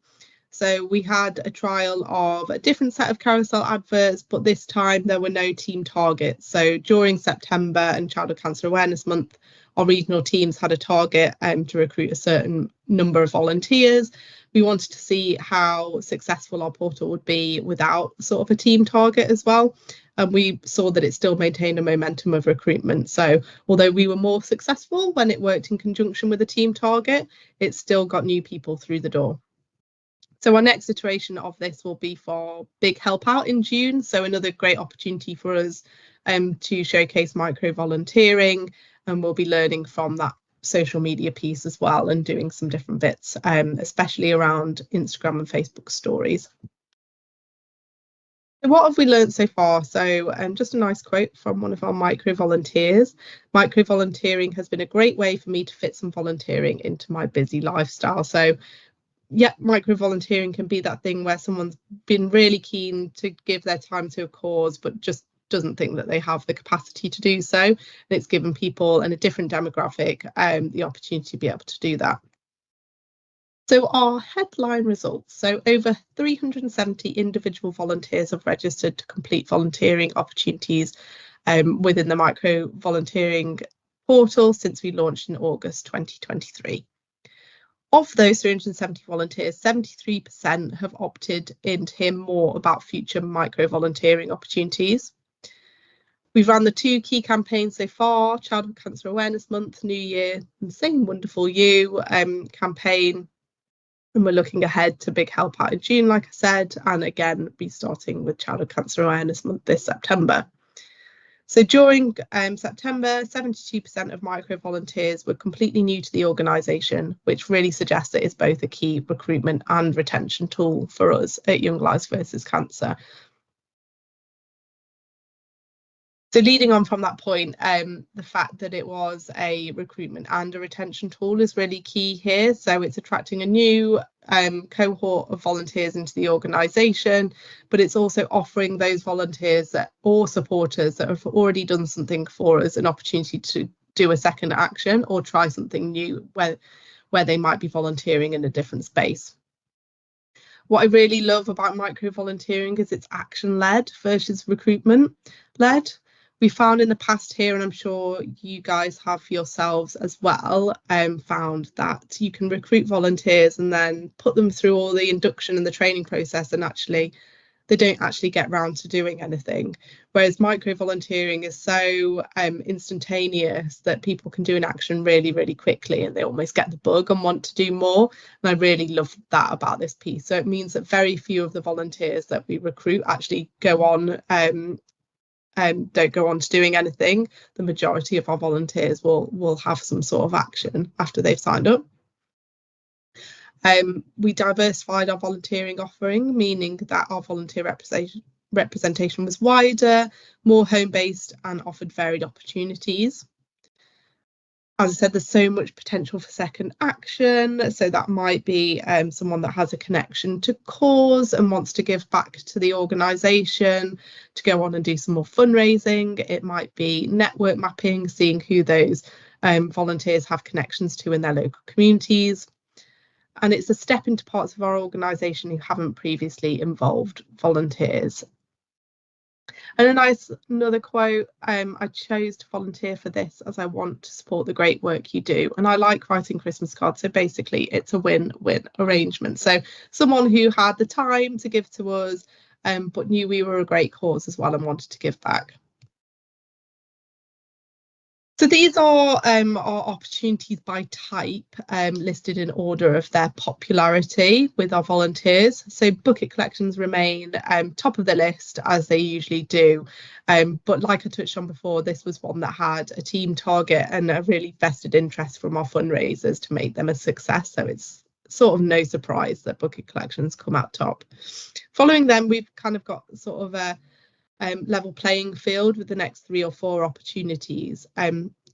So we had a trial of a different set of carousel adverts, but this time there were no team targets. So during September and Childhood Cancer Awareness Month, our regional teams had a target to recruit a certain number of volunteers. We wanted to see how successful our portal would be without sort of a team target as well. And we saw that it still maintained a momentum of recruitment. So although we were more successful when it worked in conjunction with a team target, it still got new people through the door. So our next iteration of this will be for Big Help Out in June. So another great opportunity for us to showcase micro volunteering, and we'll be learning from that social media piece as well and doing some different bits, especially around Instagram and Facebook stories. So what have we learned so far? So just a nice quote from one of our micro volunteers. Micro volunteering has been a great way for me to fit some volunteering into my busy lifestyle. So yeah, micro volunteering can be that thing where someone's been really keen to give their time to a cause, but just doesn't think that they have the capacity to do so. And it's given people in a different demographic the opportunity to be able to do that. So our headline results. So over 370 individual volunteers have registered to complete volunteering opportunities within the micro volunteering portal since we launched in August 2023. Of those 370 volunteers, 73% have opted in to hear more about future micro volunteering opportunities. We've run the 2 key campaigns so far, Childhood Cancer Awareness Month, New Year, and Sing Wonderful You campaign. And we're looking ahead to Big Help Out in June, like I said, and again, be starting with Childhood Cancer Awareness Month this September. So during September, 72% of micro volunteers were completely new to the organisation, which really suggests that it's both a key recruitment and retention tool for us at Young Lives versus Cancer. So leading on from that point, the fact that it was a recruitment and a retention tool is really key here. So it's attracting a new cohort of volunteers into the organisation, but it's also offering those volunteers that, or supporters that have already done something for us, an opportunity to do a second action or try something new where they might be volunteering in a different space. What I really love about micro volunteering is it's action-led versus recruitment-led. We found in the past here, and I'm sure you guys have for yourselves as well, found that you can recruit volunteers and then put them through all the induction and the training process, and actually they don't actually get round to doing anything. Whereas micro volunteering is so instantaneous that people can do an action really, really quickly, and they almost get the bug and want to do more. And I really love that about this piece. So it means that very few of the volunteers that we recruit actually go on don't go on to doing anything. The majority of our volunteers will have some sort of action after they've signed up. We diversified our volunteering offering, meaning that our volunteer representation was wider, more home-based, and offered varied opportunities. As I said, there's so much potential for second action. So that might be someone that has a connection to cause and wants to give back to the organisation, to go on and do some more fundraising. It might be network mapping, seeing who those volunteers have connections to in their local communities. And it's a step into parts of our organisation who haven't previously involved volunteers. And another quote, I chose to volunteer for this as I want to support the great work you do. And I like writing Christmas cards. So basically it's a win-win arrangement. So someone who had the time to give to us, but knew we were a great cause as well and wanted to give back. So these are our opportunities by type, listed in order of their popularity with our volunteers. So bucket collections remain top of the list, as they usually do. But like I touched on before, this was one that had a team target and a really vested interest from our fundraisers to make them a success. So it's sort of no surprise that bucket collections come out top. Following them, we've kind of got sort of a level playing field with the next 3 or 4 opportunities.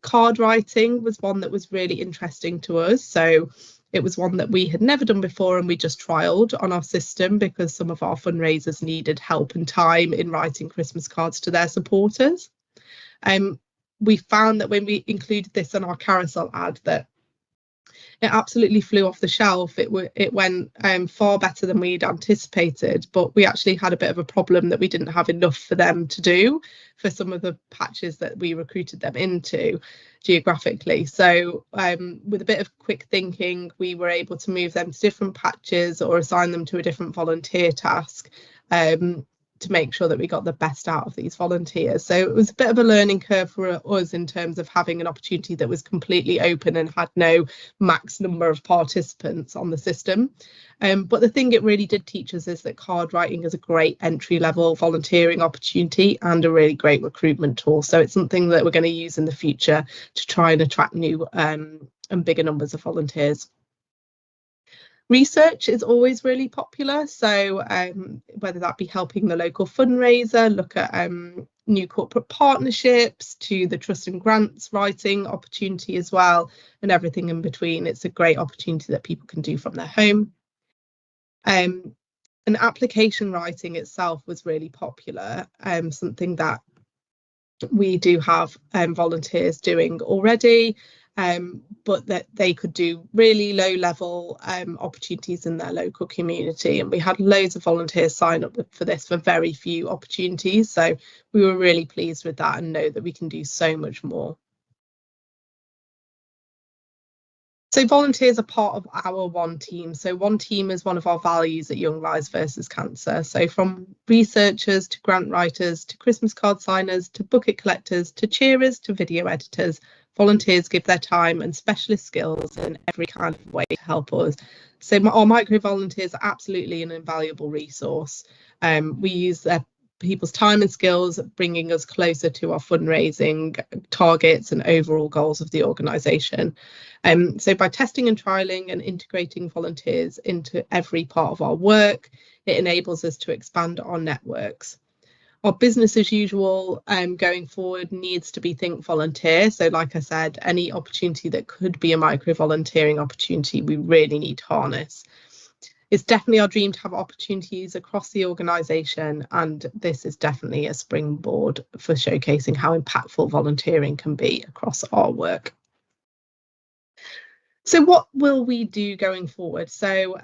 Card writing was one that was really interesting to us. So it was one that we had never done before, and we just trialled on our system because some of our fundraisers needed help and time in writing Christmas cards to their supporters. We found that when we included this on our carousel ad, that It absolutely flew off the shelf. It went far better than we'd anticipated, but we actually had a bit of a problem that we didn't have enough for them to do for some of the patches that we recruited them into geographically. So with a bit of quick thinking, we were able to move them to different patches or assign them to a different volunteer task to make sure that we got the best out of these volunteers. So it was a bit of a learning curve for us in terms of having an opportunity that was completely open and had no max number of participants on the system. But the thing it really did teach us is that card writing is a great entry-level volunteering opportunity and a really great recruitment tool. So it's something that we're going to use in the future to try and attract new and bigger numbers of volunteers. Research is always really popular, so whether that be helping the local fundraiser, look at new corporate partnerships, to the trust and grants writing opportunity as well, and everything in between. It's a great opportunity that people can do from their home. And application writing itself was really popular, something that we do have volunteers doing already. But that they could do really low level opportunities in their local community, and we had loads of volunteers sign up for this for very few opportunities, so we were really pleased with that and know that we can do so much more. So volunteers are part of our One Team. So One Team is one of our values at Young Lives versus Cancer. So from researchers to grant writers to Christmas card signers to bucket collectors to cheerers to video editors, volunteers give their time and specialist skills in every kind of way to help us. So our micro volunteers are absolutely an invaluable resource. We use their people's time and skills, bringing us closer to our fundraising targets and overall goals of the organisation. So by testing and trialling and integrating volunteers into every part of our work, it enables us to expand our networks. Our business as usual going forward needs to be think volunteer. So like I said, any opportunity that could be a micro volunteering opportunity, we really need to harness. It's definitely our dream to have opportunities across the organisation, and this is definitely a springboard for showcasing how impactful volunteering can be across our work. So what will we do going forward? So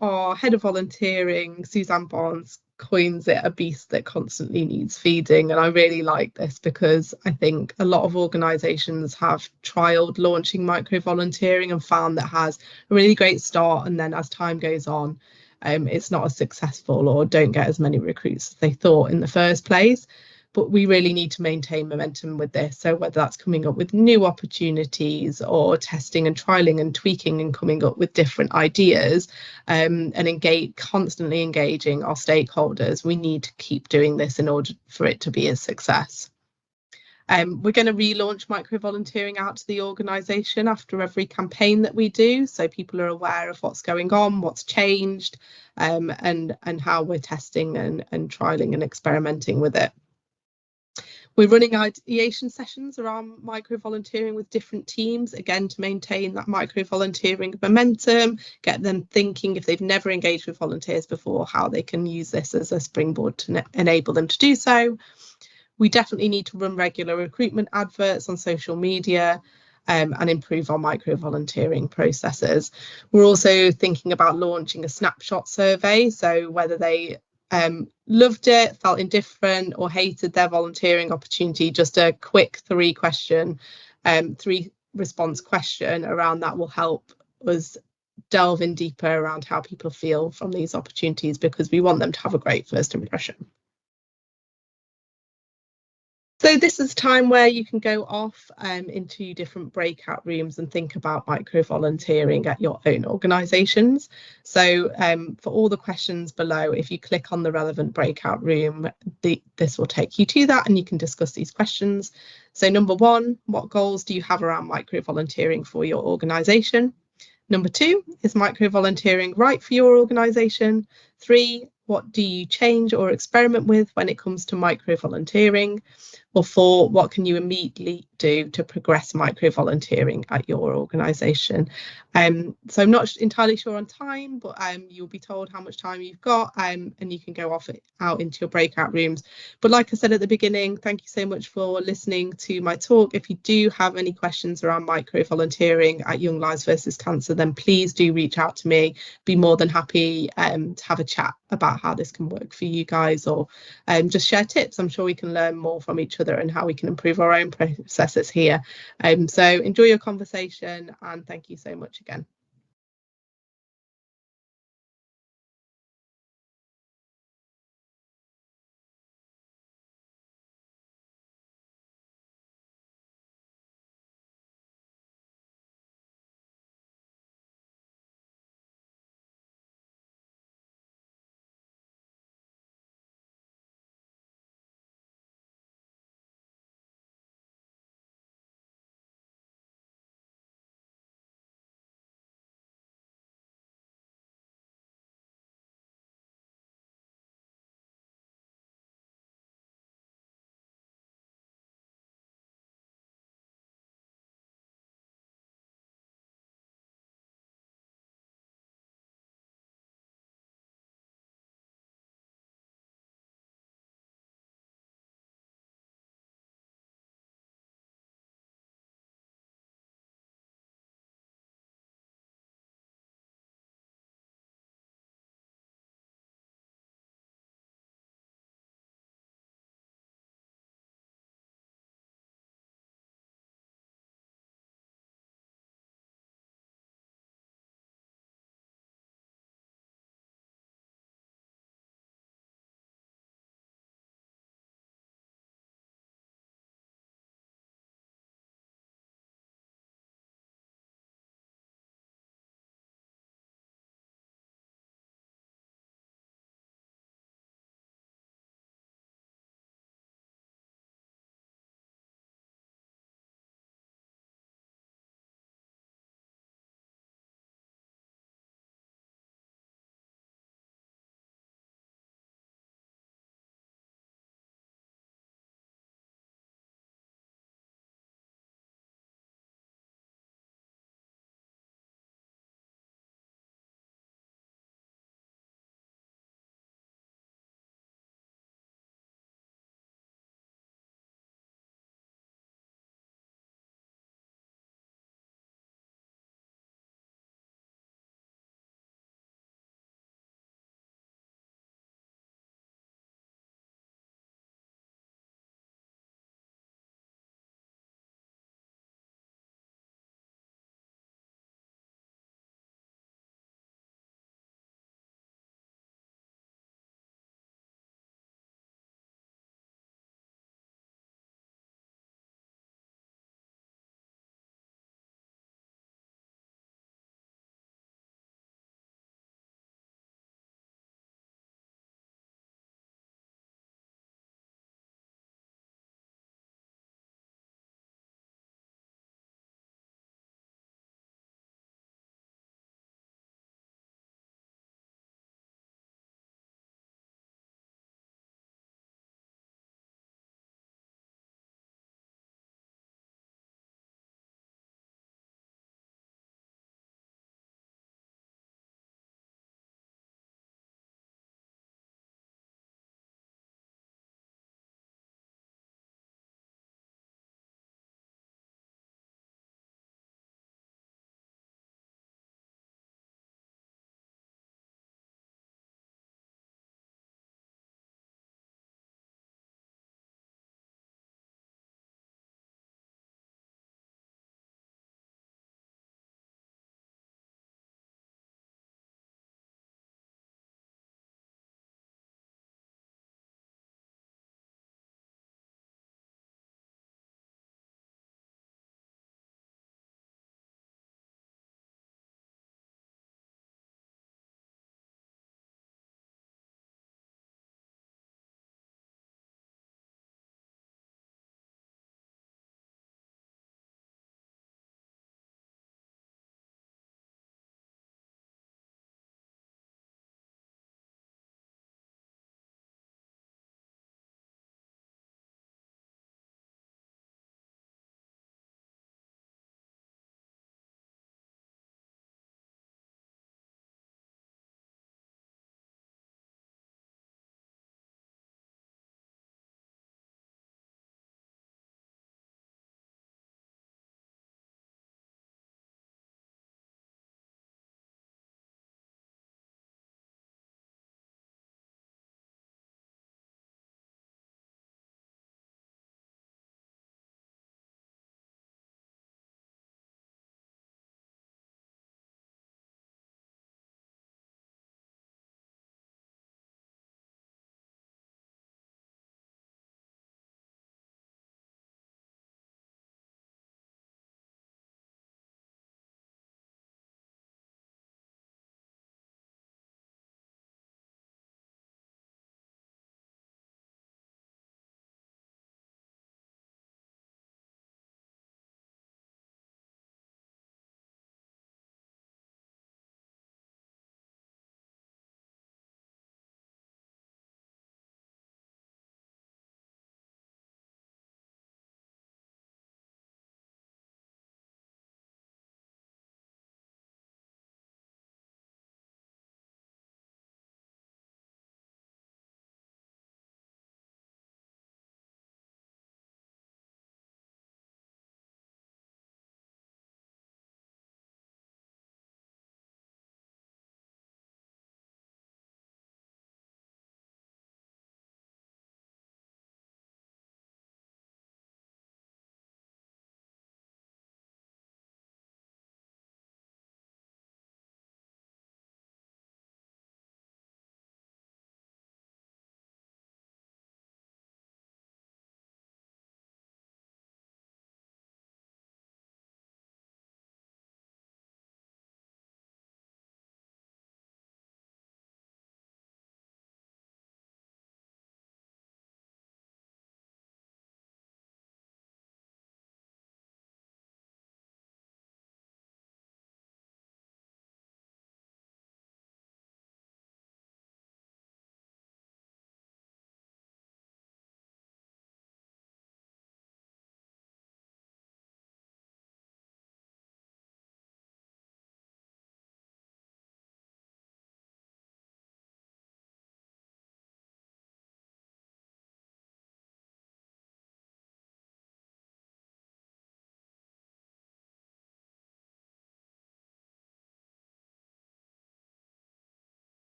our head of volunteering, Suzanne Barnes, coins it a beast that constantly needs feeding, and I really like this because I think a lot of organisations have trialled launching micro volunteering and found that has a really great start, and then as time goes on it's not as successful or don't get as many recruits as they thought in the first place. But we really need to maintain momentum with this. So whether that's coming up with new opportunities or testing and trialing and tweaking and coming up with different ideas and constantly engaging our stakeholders, we need to keep doing this in order for it to be a success. We're going to relaunch micro volunteering out to the organisation after every campaign that we do, so people are aware of what's going on, what's changed, and how we're testing and trialing and experimenting with it. We're running ideation sessions around micro volunteering with different teams, again, to maintain that micro volunteering momentum, get them thinking, if they've never engaged with volunteers before, how they can use this as a springboard to enable them to do so. We definitely need to run regular recruitment adverts on social media and improve our micro volunteering processes. We're also thinking about launching a snapshot survey, so whether they loved it, felt indifferent or hated their volunteering opportunity, just a quick 3 response question around that will help us delve in deeper around how people feel from these opportunities, because we want them to have a great first impression. So this is time where you can go off into different breakout rooms and think about micro volunteering at your own organisations. So for all the questions below, if you click on the relevant breakout room, this will take you to that and you can discuss these questions. So number 1, what goals do you have around micro volunteering for your organisation? Number 2, is micro volunteering right for your organisation? 3, what do you change or experiment with when it comes to micro volunteering? or 4, what can you immediately do to progress micro-volunteering at your organisation? So I'm not entirely sure on time, but you'll be told how much time you've got, and you can go out into your breakout rooms. But like I said at the beginning, thank you so much for listening to my talk. If you do have any questions around micro-volunteering at Young Lives versus Cancer, then please do reach out to me. Be more than happy to have a chat about how this can work for you guys, or just share tips. I'm sure we can learn more from each other and how we can improve our own processes here. So enjoy your conversation, and thank you so much again.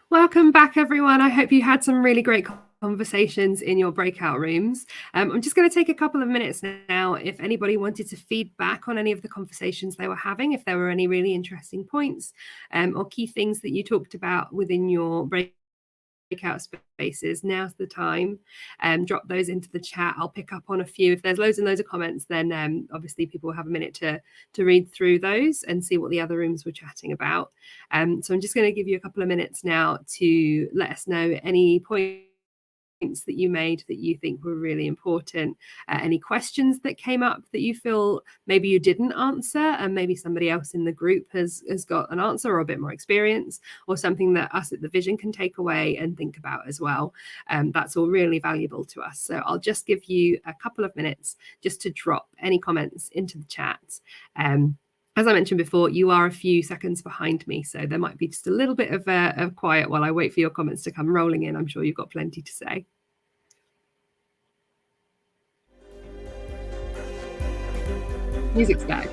Welcome back, everyone. I hope you had some really great conversations in your breakout rooms. I'm just going to take a couple of minutes now if anybody wanted to feed back on any of the conversations they were having, if there were any really interesting points or key things that you talked about within your breakout spaces. Now's the time. Drop those into the chat. I'll pick up on a few. If there's loads and loads of comments, then obviously people will have a minute to read through those and see what the other rooms were chatting about. So I'm just going to give you a couple of minutes now to let us know any points that you made that you think were really important, any questions that came up that you feel maybe you didn't answer and maybe somebody else in the group has got an answer or a bit more experience, or something that us at the Vision can take away and think about as well. That's all really valuable to us. So I'll just give you a couple of minutes just to drop any comments into the chat. As I mentioned before, you are a few seconds behind me, so there might be just a little bit of quiet while I wait for your comments to come rolling in. I'm sure you've got plenty to say. Music's back.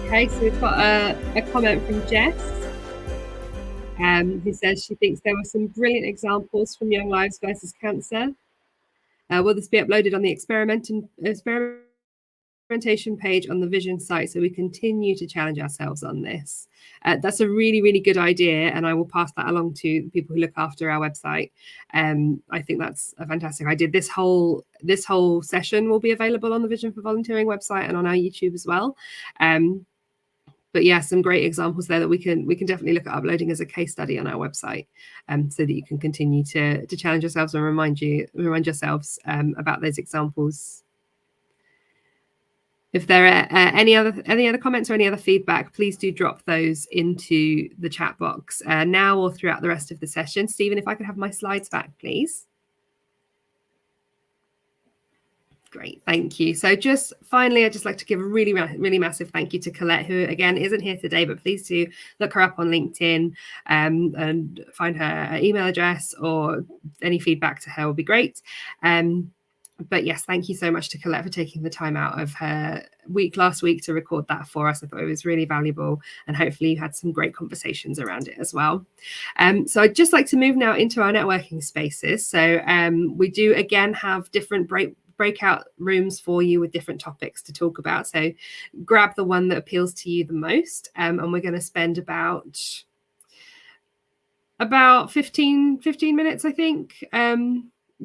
Okay, so we've got a comment from Jess, who says she thinks there were some brilliant examples from Young Lives versus Cancer. Will this be uploaded on the experimentation page on the Vision site so we continue to challenge ourselves on this? That's a really, really good idea, and I will pass that along to the people who look after our website. I think that's a fantastic idea. This whole session will be available on the Vision for Volunteering website and on our YouTube as well. But yeah, some great examples there that we can definitely look at uploading as a case study on our website, so that you can continue to challenge yourselves and remind yourselves about those examples. If there are any other comments or any other feedback, please do drop those into the chat box now or throughout the rest of the session. Stephen, if I could have my slides back, please. Great, thank you. So just finally, I'd just like to give a really, really massive thank you to Collette, who again isn't here today, but please do look her up on LinkedIn and find her email address, or any feedback to her will be great. But yes, thank you so much to Collette for taking the time out of her week last week to record that for us. I thought it was really valuable, and hopefully you had some great conversations around it as well. So I'd just like to move now into our networking spaces. So we do again have different breakout rooms for you with different topics to talk about. So grab the one that appeals to you the most, and we're going to spend about 15 minutes, I think,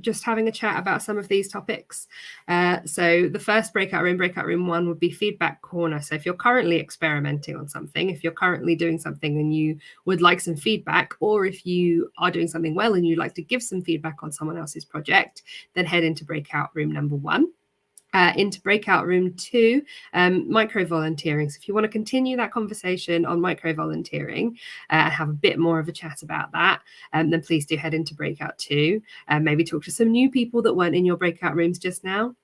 just having a chat about some of these topics. So the first breakout room 1, would be feedback corner. So if you're currently experimenting on something, if you're currently doing something and you would like some feedback, or if you are doing something well and you'd like to give some feedback on someone else's project, then head into breakout room number 1. Into breakout room 2, micro volunteering. So if you want to continue that conversation on micro volunteering and have a bit more of a chat about that, then please do head into breakout 2. Maybe talk to some new people that weren't in your breakout rooms just now.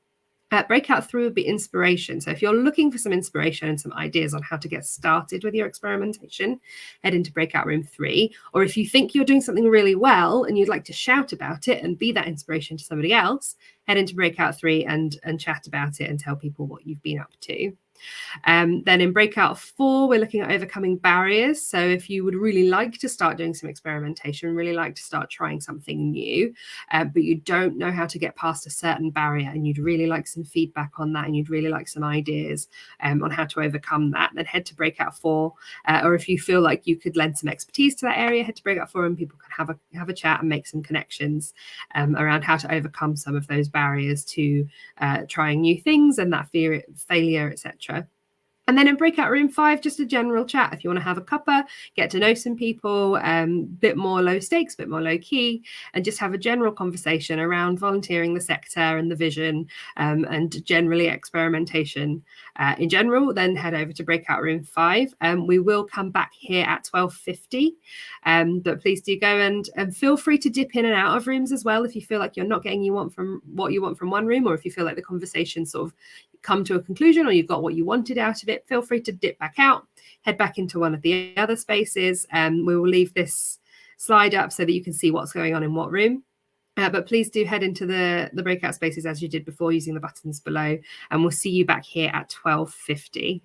Breakout 3 would be inspiration. So if you're looking for some inspiration and some ideas on how to get started with your experimentation, head into breakout room 3. Or if you think you're doing something really well and you'd like to shout about it and be that inspiration to somebody else, head into breakout 3 and chat about it and tell people what you've been up to. Then in breakout 4, we're looking at overcoming barriers. So if you would really like to start doing some experimentation, really like to start trying something new, but you don't know how to get past a certain barrier, and you'd really like some feedback on that, and you'd really like some ideas on how to overcome that, then head to breakout 4. Or if you feel like you could lend some expertise to that area, head to breakout 4 and people can have a chat and make some connections around how to overcome some of those barriers to trying new things and that fear, failure, etc. And then in breakout room 5, just a general chat. If you want to have a cuppa, get to know some people, bit more low stakes, bit more low key, and just have a general conversation around volunteering, the sector and the vision, and generally experimentation in general. Then head over to breakout room 5. We will come back here at 12:50, but please do go and feel free to dip in and out of rooms as well if you feel like you're not getting what you want from one room, or if you feel like the conversation sort of come to a conclusion or you've got what you wanted out of it. Feel free to dip back out, head back into one of the other spaces. We will leave this slide up so that you can see what's going on in what room. But please do head into the breakout spaces as you did before using the buttons below, and we'll see you back here at 12:50.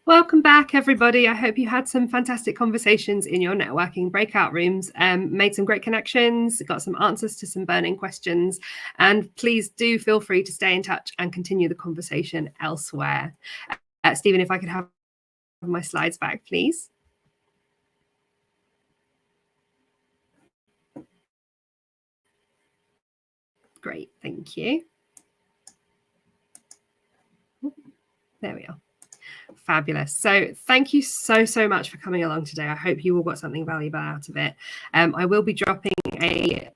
Welcome back, everybody. I hope you had some fantastic conversations in your networking breakout rooms, made some great connections, got some answers to some burning questions, and please do feel free to stay in touch and continue the conversation elsewhere. Stephen, if I could have my slides back, please. Great, thank you. There we are. Fabulous. So thank you so much for coming along today. I hope you all got something valuable out of it. I will be dropping a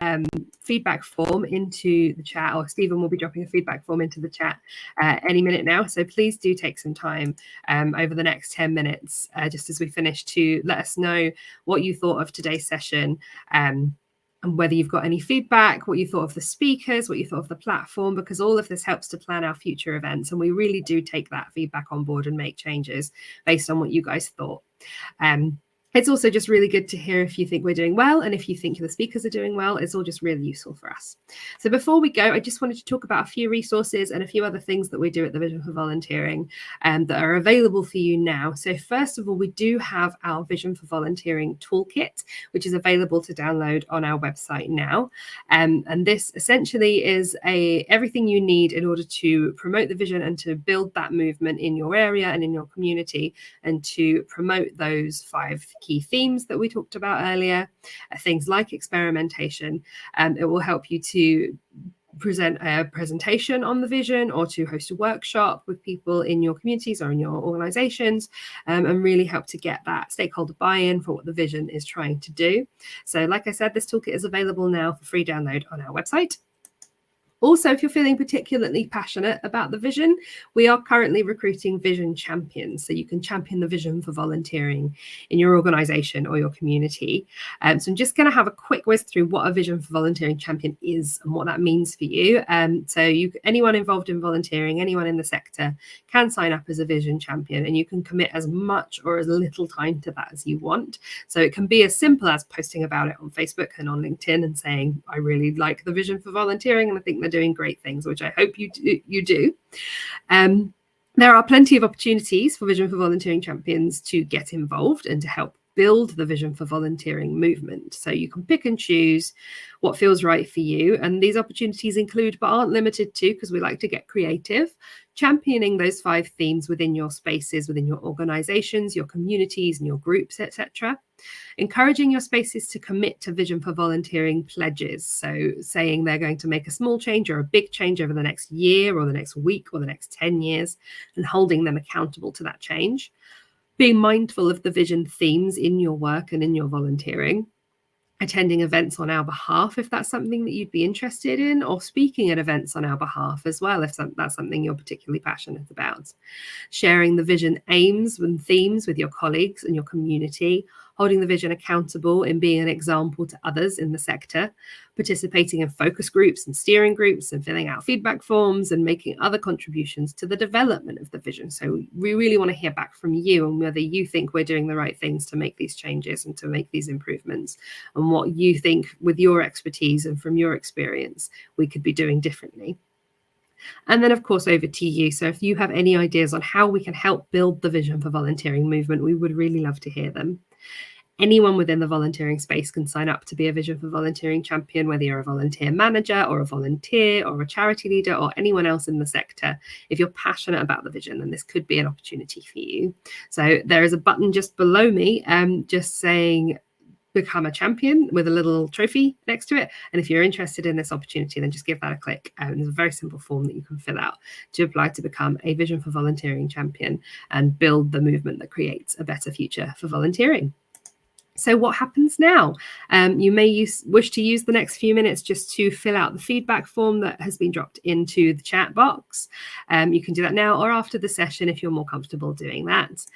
feedback form into the chat, or Stephen will be dropping a feedback form into the chat any minute now. So please do take some time over the next 10 minutes, just as we finish, to let us know what you thought of today's session. And whether you've got any feedback, what you thought of the speakers, what you thought of the platform, because all of this helps to plan our future events. And we really do take that feedback on board and make changes based on what you guys thought. It's also just really good to hear if you think we're doing well, and if you think the speakers are doing well. It's all just really useful for us. So before we go, I just wanted to talk about a few resources and a few other things that we do at the Vision for Volunteering that are available for you now. So first of all, we do have our Vision for Volunteering toolkit, which is available to download on our website now. And this essentially is everything you need in order to promote the vision and to build that movement in your area and in your community, and to promote those 5 key themes that we talked about earlier, things like experimentation. It will help you to present a presentation on the vision, or to host a workshop with people in your communities or in your organizations, and really help to get that stakeholder buy-in for what the vision is trying to do. So like I said, this toolkit is available now for free download on our website. Also, if you're feeling particularly passionate about the vision, we are currently recruiting vision champions. So you can champion the vision for volunteering in your organization or your community. So I'm just going to have a quick whiz through what a vision for volunteering champion is and what that means for you. Anyone involved in volunteering, anyone in the sector, can sign up as a vision champion, and you can commit as much or as little time to that as you want. So it can be as simple as posting about it on Facebook and on LinkedIn and saying, I really like the vision for volunteering and I think they're doing great things, which I hope you do. There are plenty of opportunities for Vision for Volunteering champions to get involved and to help build the Vision for Volunteering movement. So you can pick and choose what feels right for you. And these opportunities include, but aren't limited to, because we like to get creative, championing those 5 themes within your spaces, within your organizations, your communities and your groups, etc. Encouraging your spaces to commit to Vision for Volunteering pledges. So saying they're going to make a small change or a big change over the next year or the next week or the next 10 years, and holding them accountable to that change. Being mindful of the vision themes in your work and in your volunteering. Attending events on our behalf if that's something that you'd be interested in, or speaking at events on our behalf as well if that's something you're particularly passionate about. Sharing the vision aims and themes with your colleagues and your community, holding the vision accountable in being an example to others in the sector, participating in focus groups and steering groups and filling out feedback forms and making other contributions to the development of the vision. So we really want to hear back from you on whether you think we're doing the right things to make these changes and to make these improvements, and what you think with your expertise and from your experience we could be doing differently. And then, of course, over to you. So if you have any ideas on how we can help build the Vision for Volunteering movement, we would really love to hear them. Anyone within the volunteering space can sign up to be a Vision for Volunteering champion, whether you're a volunteer manager or a volunteer or a charity leader or anyone else in the sector. If you're passionate about the vision, then this could be an opportunity for you. So there is a button just below me just saying become a champion with a little trophy next to it. And if you're interested in this opportunity, then just give that a click. There's a very simple form that you can fill out to apply to become a Vision for Volunteering champion and build the movement that creates a better future for volunteering. So what happens now? You may wish to use the next few minutes just to fill out the feedback form that has been dropped into the chat box. You can do that now or after the session if you're more comfortable doing that.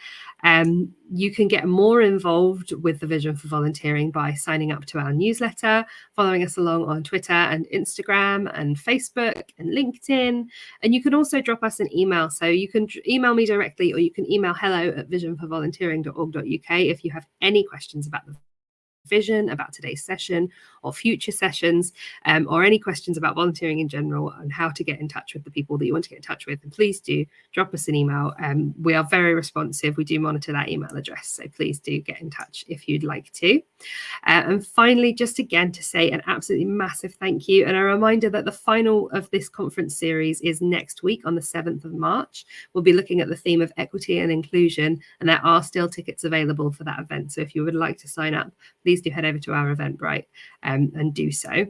You can get more involved with the Vision for Volunteering by signing up to our newsletter, following us along on Twitter and Instagram and Facebook and LinkedIn. And you can also drop us an email. So you can email me directly, or you can email hello@visionforvolunteering.org.uk if you have any questions about the vision, about today's session or future sessions, or any questions about volunteering in general and how to get in touch with the people that you want to get in touch with, and please do drop us an email. We are very responsive. We do monitor that email address, so please do get in touch if you'd like to. And finally, just again to say an absolutely massive thank you and a reminder that the final of this conference series is next week on the 7th of March. We'll be looking at the theme of equity and inclusion, and there are still tickets available for that event. So if you would like to sign up, please do head over to our Eventbrite and do so.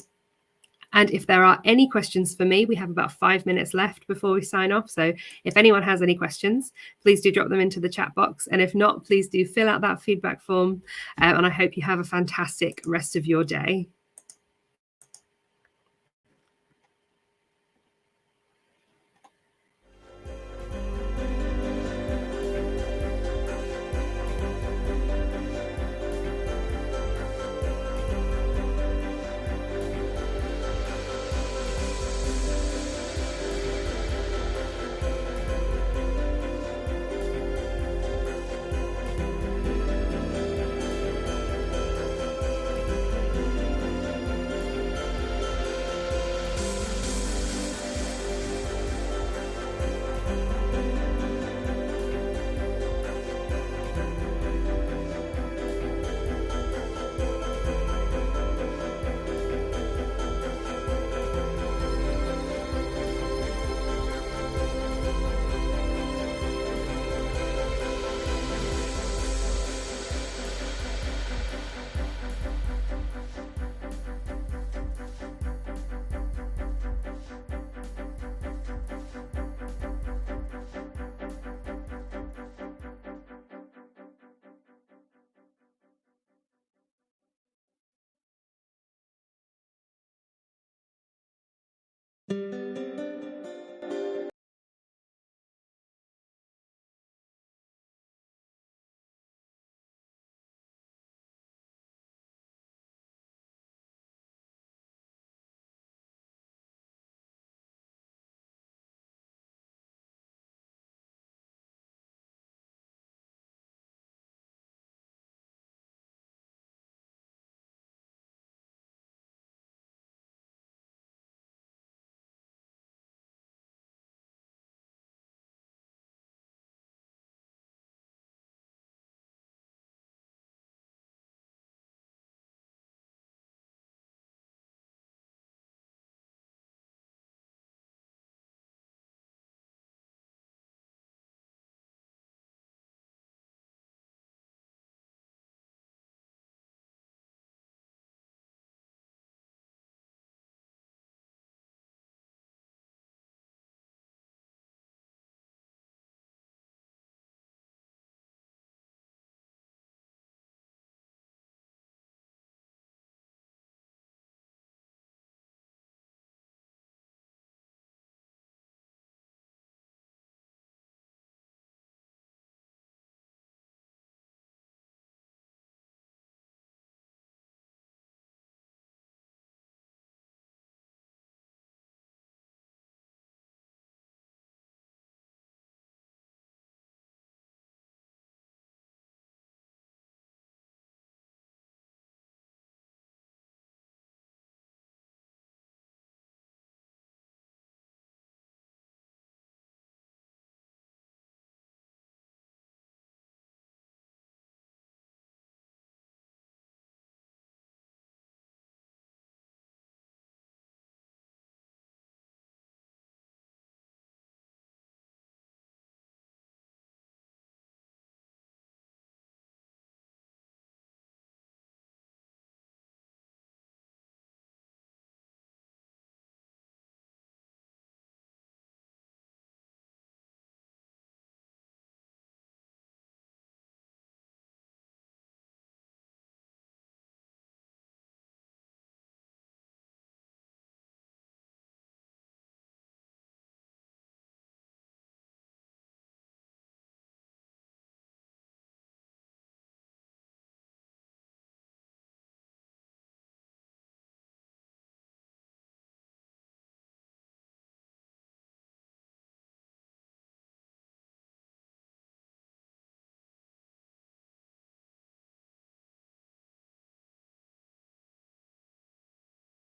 And if there are any questions for me, we have about 5 minutes left before we sign off. So if anyone has any questions, please do drop them into the chat box. And if not, please do fill out that feedback form. And I hope you have a fantastic rest of your day.